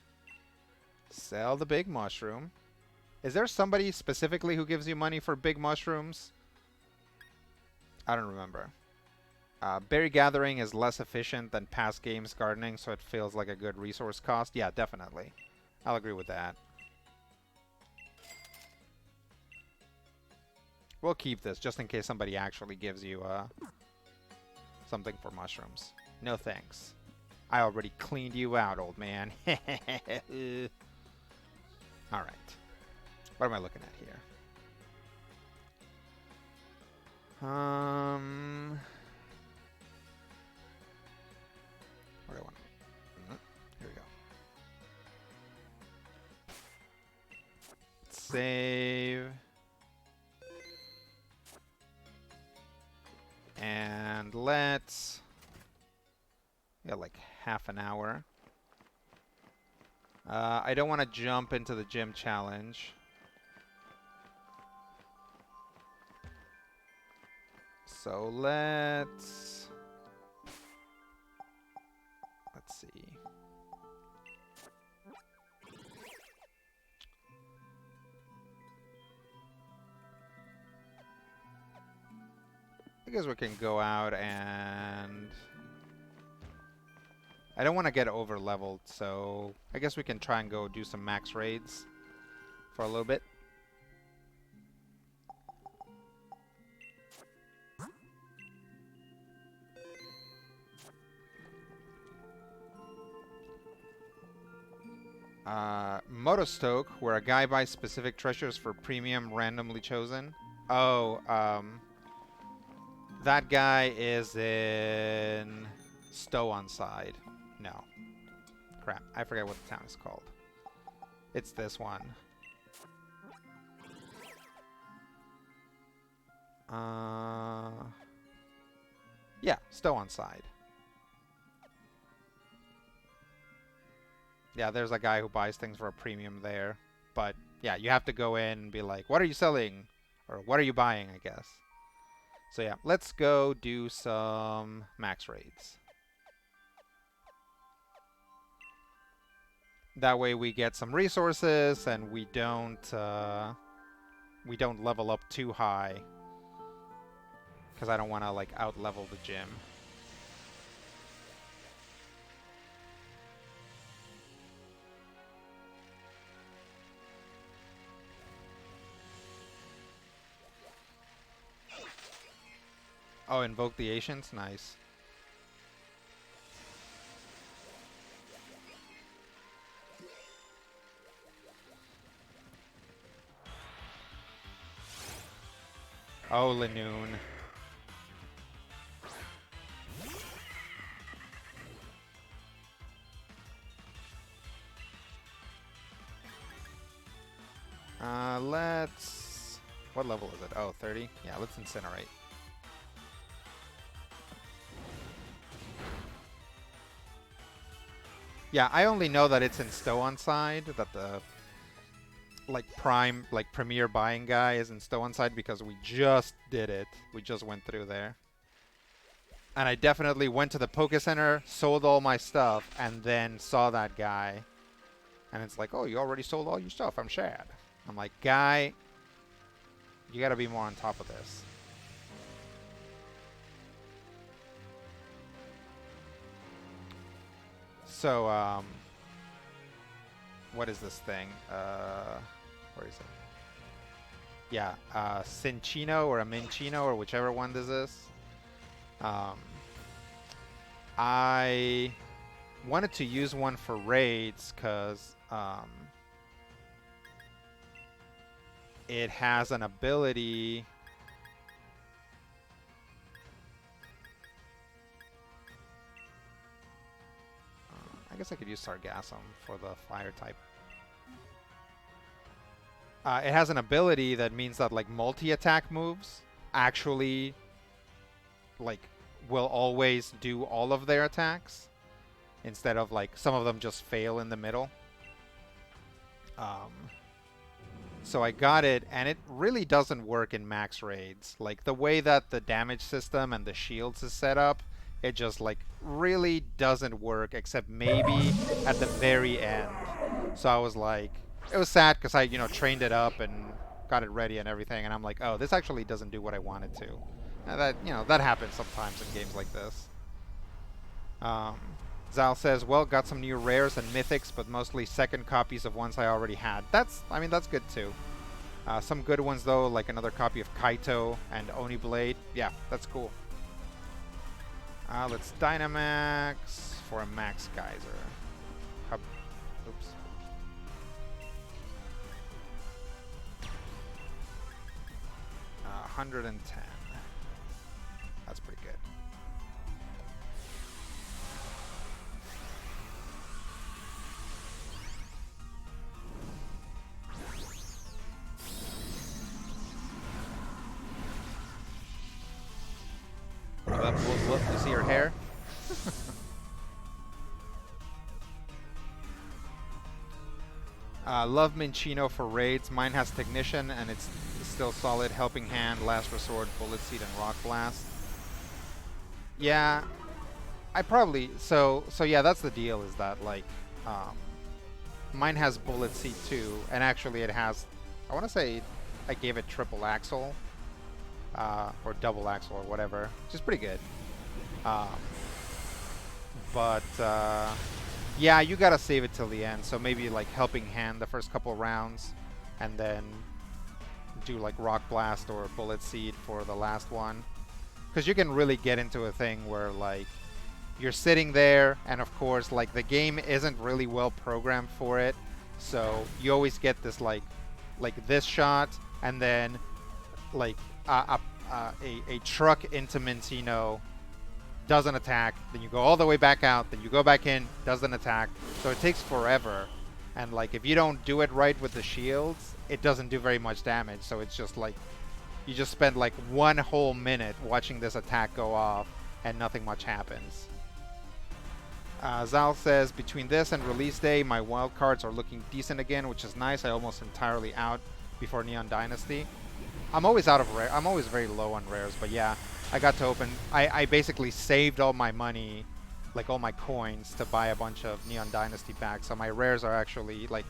Sell the Big Mushroom. Is there somebody specifically who gives you money for big mushrooms? I don't remember. Berry gathering is less efficient than past games gardening, so it feels like a good resource cost. Yeah, definitely. I'll agree with that. We'll keep this just in case somebody actually gives you something for mushrooms. No thanks. I already cleaned you out, old man. Alright. What am I looking at here? What do I want? Here we go. save. And let's... Yeah, like half an hour. I don't want to jump into the gym challenge. So let's see. I guess we can go out and... I don't want to get over leveled, so I guess we can try and go do some max raids for a little bit. Motostoke, where a guy buys specific treasures for premium randomly chosen. Oh, that guy is in Stow-on-Side. No. Crap, I forget what the town is called. It's this one. Yeah, Stow-on-Side. Yeah, there's a guy who buys things for a premium there. But, yeah, you have to go in and be like, what are you selling? Or what are you buying, I guess. So, yeah, let's go do some max raids. That way we get some resources and we don't level up too high. Because I don't want to, like, out-level the gym. Oh, invoke the Ancients? Nice. Oh, Lanoon. Let's... What level is it? Oh, 30? Yeah, let's incinerate. Yeah, I only know that it's in Stow-on-Side, that the premier buying guy is in Stow-on-Side because we just did it. We just went through there. And I definitely went to the Poké Center, sold all my stuff, and then saw that guy. And it's like, oh, you already sold all your stuff. I'm sad. I'm like, guy, you gotta be more on top of this. So, what is this thing? Where is it? Yeah, Cinchino or a Minchino or whichever one this is. I wanted to use one for raids because it has an ability. I guess I could use Sargassum for the fire type. It has an ability that means that like multi-attack moves actually like will always do all of their attacks instead of like some of them just fail in the middle. So I got it, and it really doesn't work in max raids. Like the way that the damage system and the shields is set up, it just like really doesn't work except maybe at the very end. So I was like, it was sad because I, trained it up and got it ready and everything, and I'm like, oh, this actually doesn't do what I wanted to. And that, that happens sometimes in games like this. Zal says, well, got some new rares and mythics, but mostly second copies of ones I already had. That's good too. Some good ones though, like another copy of Kaito and Oni Blade. Yeah, that's cool. Let's Dynamax for a Max Geyser. Oops. Uh, 110. That's pretty good. look, you see her hair? Love Minchino for raids. Mine has Technician, and it's still solid. Helping Hand, Last Resort, Bullet Seed, and Rock Blast. Yeah, I probably... So yeah, that's the deal, is that, like... mine has Bullet Seed too, and actually it has... I want to say I gave it triple axle. Or double axle, or whatever. Which is pretty good. Yeah, you gotta save it till the end. So maybe like Helping Hand the first couple rounds, and then do like Rock Blast or Bullet Seed for the last one. Because you can really get into a thing where like you're sitting there, and of course like the game isn't really well programmed for it. So you always get this like this shot, and then like a truck into Minchino. Doesn't attack, then you go all the way back out, then you go back in, doesn't attack. So it takes forever. And like if you don't do it right with the shields, it doesn't do very much damage. So it's just like you just spend like 1 whole minute watching this attack go off and nothing much happens. Zal says, between this and release day, my wild cards are looking decent again, which is nice. I almost entirely out before Neon Dynasty. I'm always out of rare. I'm always very low on rares, but yeah. I got to open... I basically saved all my money, like all my coins, to buy a bunch of Neon Dynasty packs. So my rares are actually, like,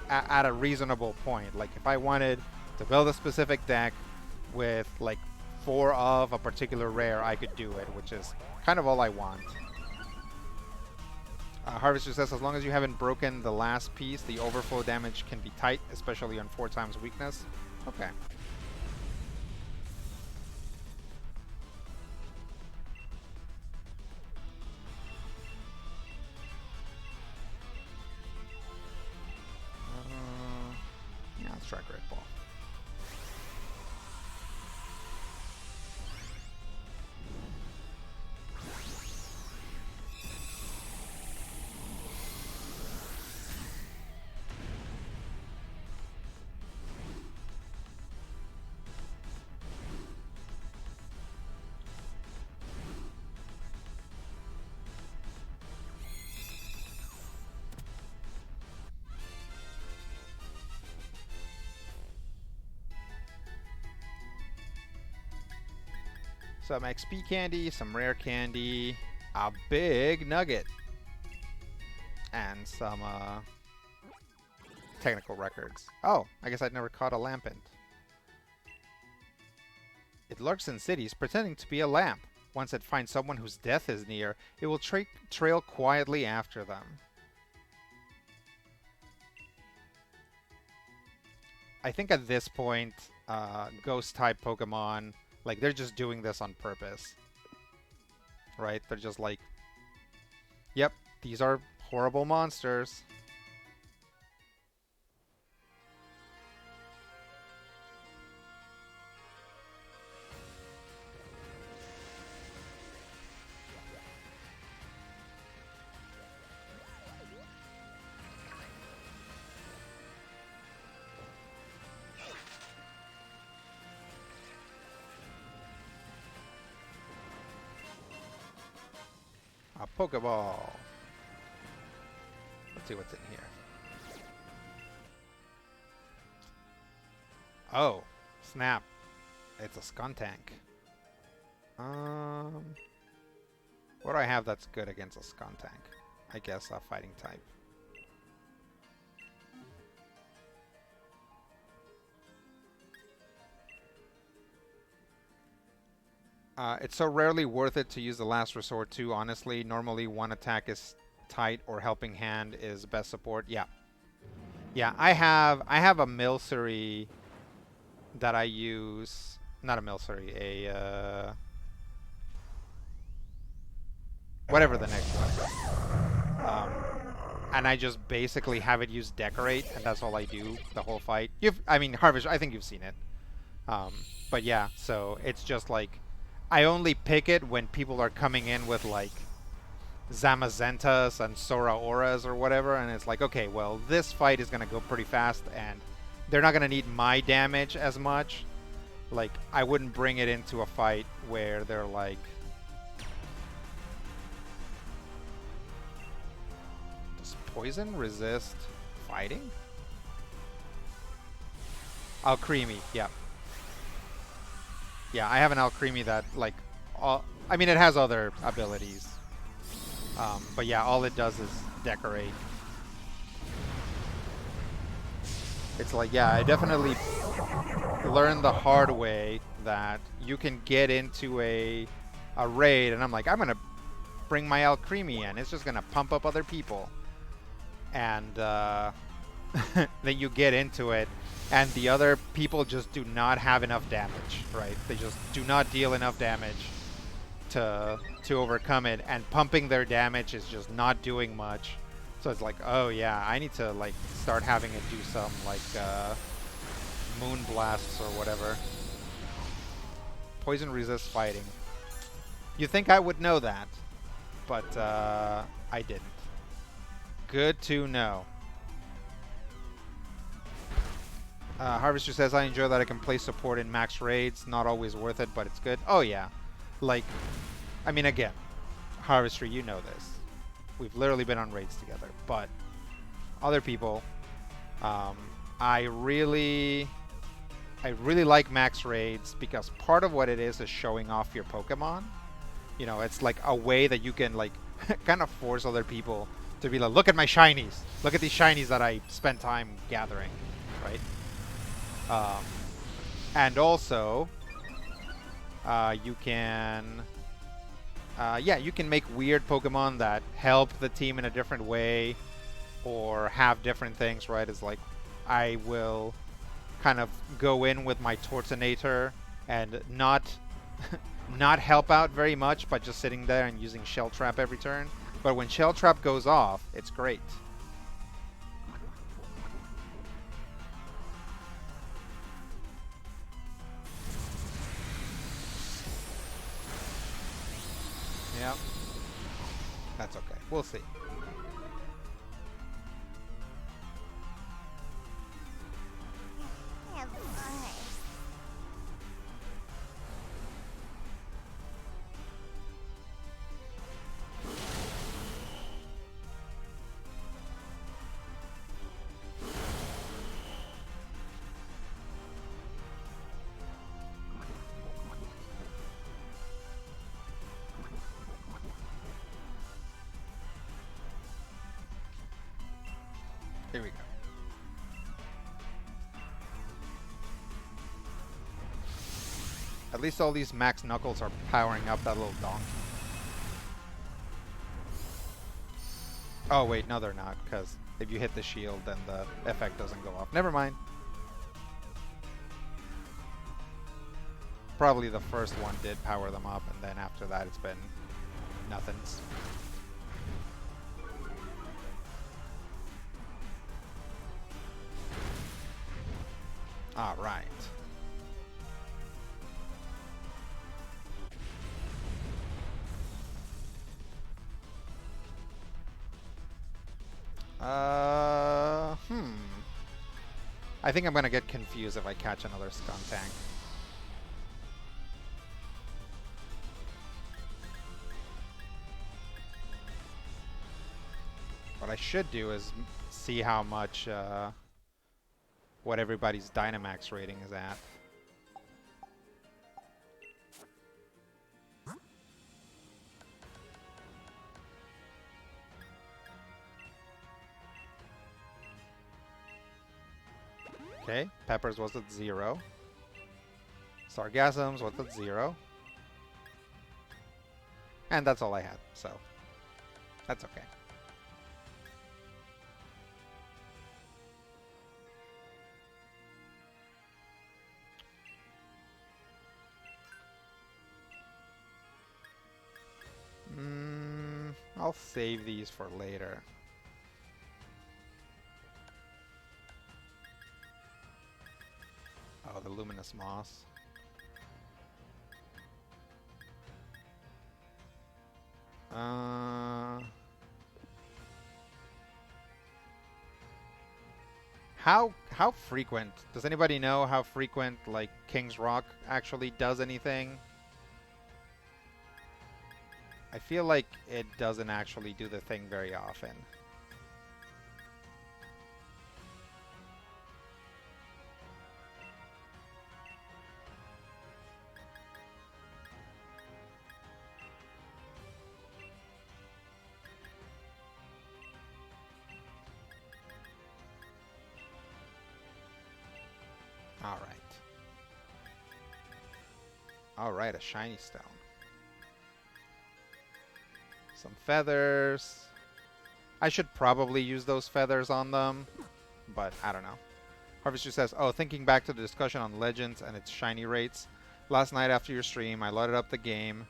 at a reasonable point. Like, if I wanted to build a specific deck with, like, 4 of a particular rare, I could do it, which is kind of all I want. Harvester says, as long as you haven't broken the last piece, the overflow damage can be tight, especially on 4 times weakness. Okay. Yeah, let's try Great Ball. Some XP candy, some rare candy, a big nugget, and some technical records. Oh, I guess I'd never caught a lampant. It lurks in cities, pretending to be a lamp. Once it finds someone whose death is near, it will trail quietly after them. I think at this point, ghost-type Pokemon... Like, they're just doing this on purpose. Right? They're just like, yep, these are horrible monsters. A Pokeball. Let's see what's in here. Oh, snap. It's a Skuntank. What do I have that's good against a Skuntank? I guess a fighting type. It's so rarely worth it to use the Last Resort too, honestly. Normally one attack is tight or Helping Hand is best support. Yeah. Yeah, I have a Milcery that I use. Not a Milcery, a whatever the next one. And I just basically have it use Decorate, and that's all I do the whole fight. I mean, Harvest, I think you've seen it. But yeah, so it's just like, I only pick it when people are coming in with like Zamazentas and Sora Auras or whatever, and it's like, okay, well, this fight is going to go pretty fast, and they're not going to need my damage as much. Like, I wouldn't bring it into a fight where they're like, does poison resist fighting? Alcremie, yeah. Yeah, I have an Alcremie that, like, I mean, it has other abilities. But yeah, all it does is decorate. It's like, yeah, I definitely learned the hard way that you can get into a raid, and I'm like, I'm going to bring my Alcremie in. It's just going to pump up other people. And then you get into it, and the other people just do not have enough damage, right? They just do not deal enough damage to overcome it, and pumping their damage is just not doing much. So it's like, oh yeah, I need to like start having it do some like moon blasts or whatever. Poison resists fighting. You think I would know that, but I didn't. Good to know. Harvester says, I enjoy that I can play support in max raids. Not always worth it, but it's good. Oh yeah. Like, I mean, again, Harvester, you know this. We've literally been on raids together. But other people, I really like max raids because part of what it is showing off your Pokemon. You know, it's like a way that you can like kind of force other people to be like, look at my shinies. Look at these shinies that I spent time gathering, right? And also, you can, yeah, you can make weird Pokemon that help the team in a different way or have different things, right? It's like, I will kind of go in with my Tortonator and not not help out very much by just sitting there and using Shell Trap every turn. But when Shell Trap goes off, it's great. Yeah. That's okay. We'll see. Here we go. At least all these max knuckles are powering up that little donkey. Oh wait, no they're not, because if you hit the shield then the effect doesn't go off. Never mind. Probably the first one did power them up, and then after that it's been nothings. All right. I think I'm gonna get confused if I catch another Skuntank. What I should do is see how much, what everybody's Dynamax rating is at. Okay, Peppers was at 0. Sargasms was at 0. And that's all I had, so that's okay. I'll save these for later. Oh, the Luminous Moss. How frequent? Does anybody know how frequent like King's Rock actually does anything? I feel like it doesn't actually do the thing very often. All right. All right, a shiny stone. Some feathers. I should probably use those feathers on them, but I don't know. Harvester says, oh, thinking back to the discussion on Legends and its shiny rates. Last night after your stream, I loaded up the game,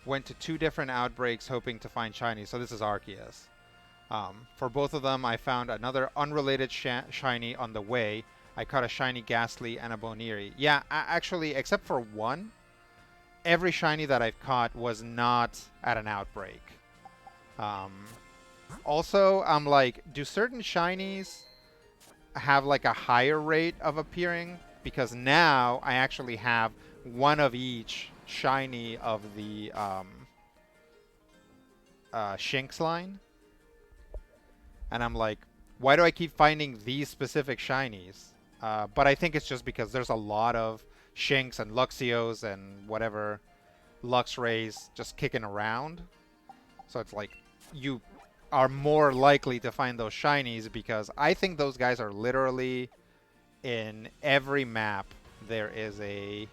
went to 2 different outbreaks hoping to find shiny. So this is Arceus. For both of them, I found another unrelated shiny on the way. I caught a shiny Ghastly and a Boniri. Yeah, actually, except for one, every shiny that I've caught was not at an outbreak. Also, I'm like, do certain shinies have like a higher rate of appearing? Because now I actually have one of each shiny of the Shinx line. And I'm like, why do I keep finding these specific shinies? But I think it's just because there's a lot of Shinx and Luxios and whatever Luxrays just kicking around. So it's like you are more likely to find those shinies because I think those guys are literally in every map. There is a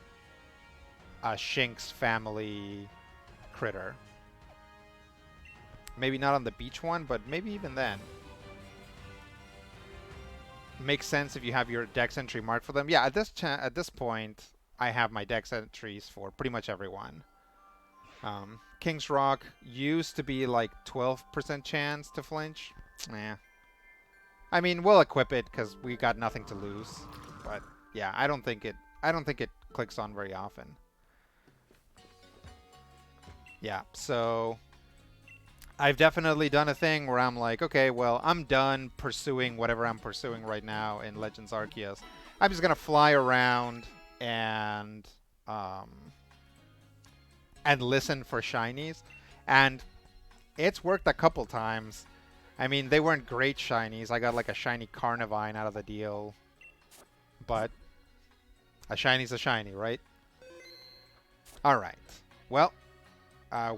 Shinx family critter. Maybe not on the beach one, but maybe even then. Makes sense if you have your dex entry marked for them. Yeah, at this point, I have my dex entries for pretty much everyone. King's Rock used to be like 12% chance to flinch. Nah. I mean, we'll equip it because we got nothing to lose. But yeah, I don't think it clicks on very often. Yeah, so I've definitely done a thing where I'm like, okay, well, I'm done pursuing whatever I'm pursuing right now in Legends Arceus. I'm just gonna fly around and listen for shinies, and it's worked a couple times. I mean, they weren't great shinies. I got like a shiny Carnivine out of the deal, but a shiny's a shiny, right? All right. Well,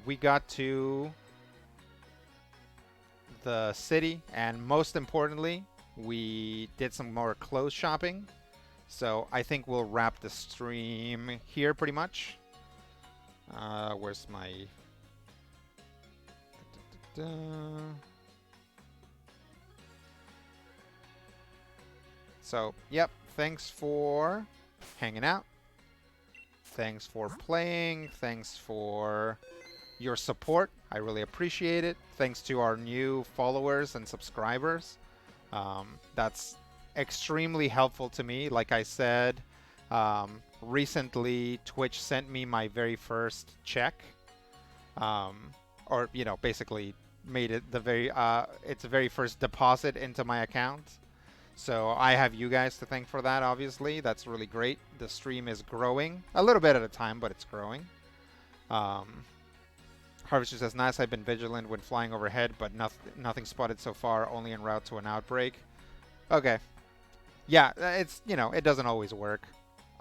we got to the city, and most importantly, we did some more clothes shopping. So I think we'll wrap the stream here pretty much. Where's my... So, yep, thanks for hanging out. Thanks for playing. Thanks for your support. I really appreciate it. Thanks to our new followers and subscribers. That's extremely helpful to me. Like I said, recently Twitch sent me my very first check. Or, you know, basically made it its very first deposit into my account. So I have you guys to thank for that, obviously. That's really great. The stream is growing. A little bit at a time, but it's growing. Harvester says, nice, I've been vigilant when flying overhead, but nothing spotted so far, only en route to an outbreak. Okay. Yeah, it's, you know, it doesn't always work.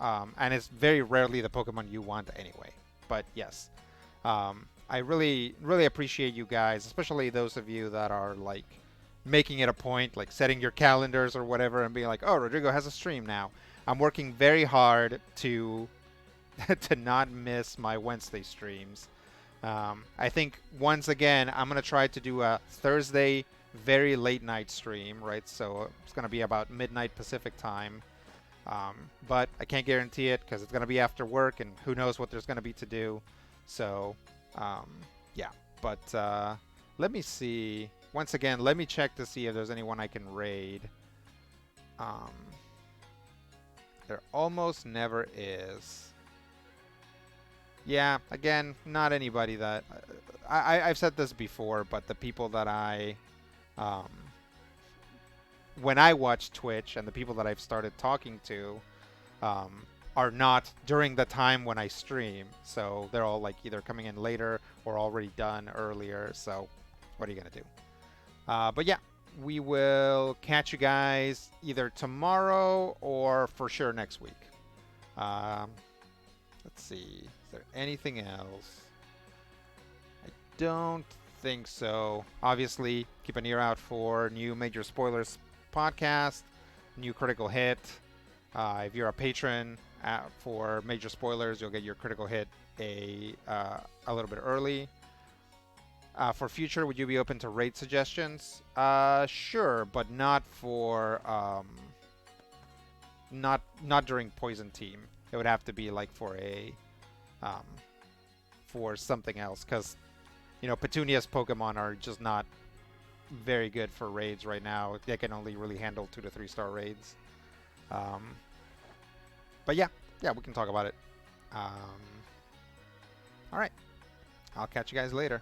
And it's very rarely the Pokemon you want anyway. But yes. I really, really appreciate you guys, especially those of you that are, like, making it a point, like setting your calendars or whatever and being like, oh, Rodrigo has a stream now. I'm working very hard to to not miss my Wednesday streams. I think, once again, I'm going to try to do a Thursday very late night stream, right? So it's going to be about midnight Pacific time. But I can't guarantee it because it's going to be after work and who knows what there's going to be to do. So, yeah. But let me see. Once again, let me check to see if there's anyone I can raid. There almost never is. Yeah, again, not anybody that... I've said this before, but the people that I... when I watch Twitch and the people that I've started talking to, are not during the time when I stream. So they're all like either coming in later or already done earlier. So what are you going to do? But yeah, we will catch you guys either tomorrow or for sure next week. Um, let's see. Is there anything else? I don't think so. Obviously, keep an ear out for new Major Spoilers podcast, new Critical Hit. If you're a patron for Major Spoilers, you'll get your Critical Hit a little bit early. For future, would you be open to raid suggestions? Sure, but not for not during Poison Team. It would have to be like for a um, for something else, because Petunia's Pokemon are just not very good for raids right now. They can only really handle 2 to 3 star raids. But yeah, we can talk about it. All right, I'll catch you guys later.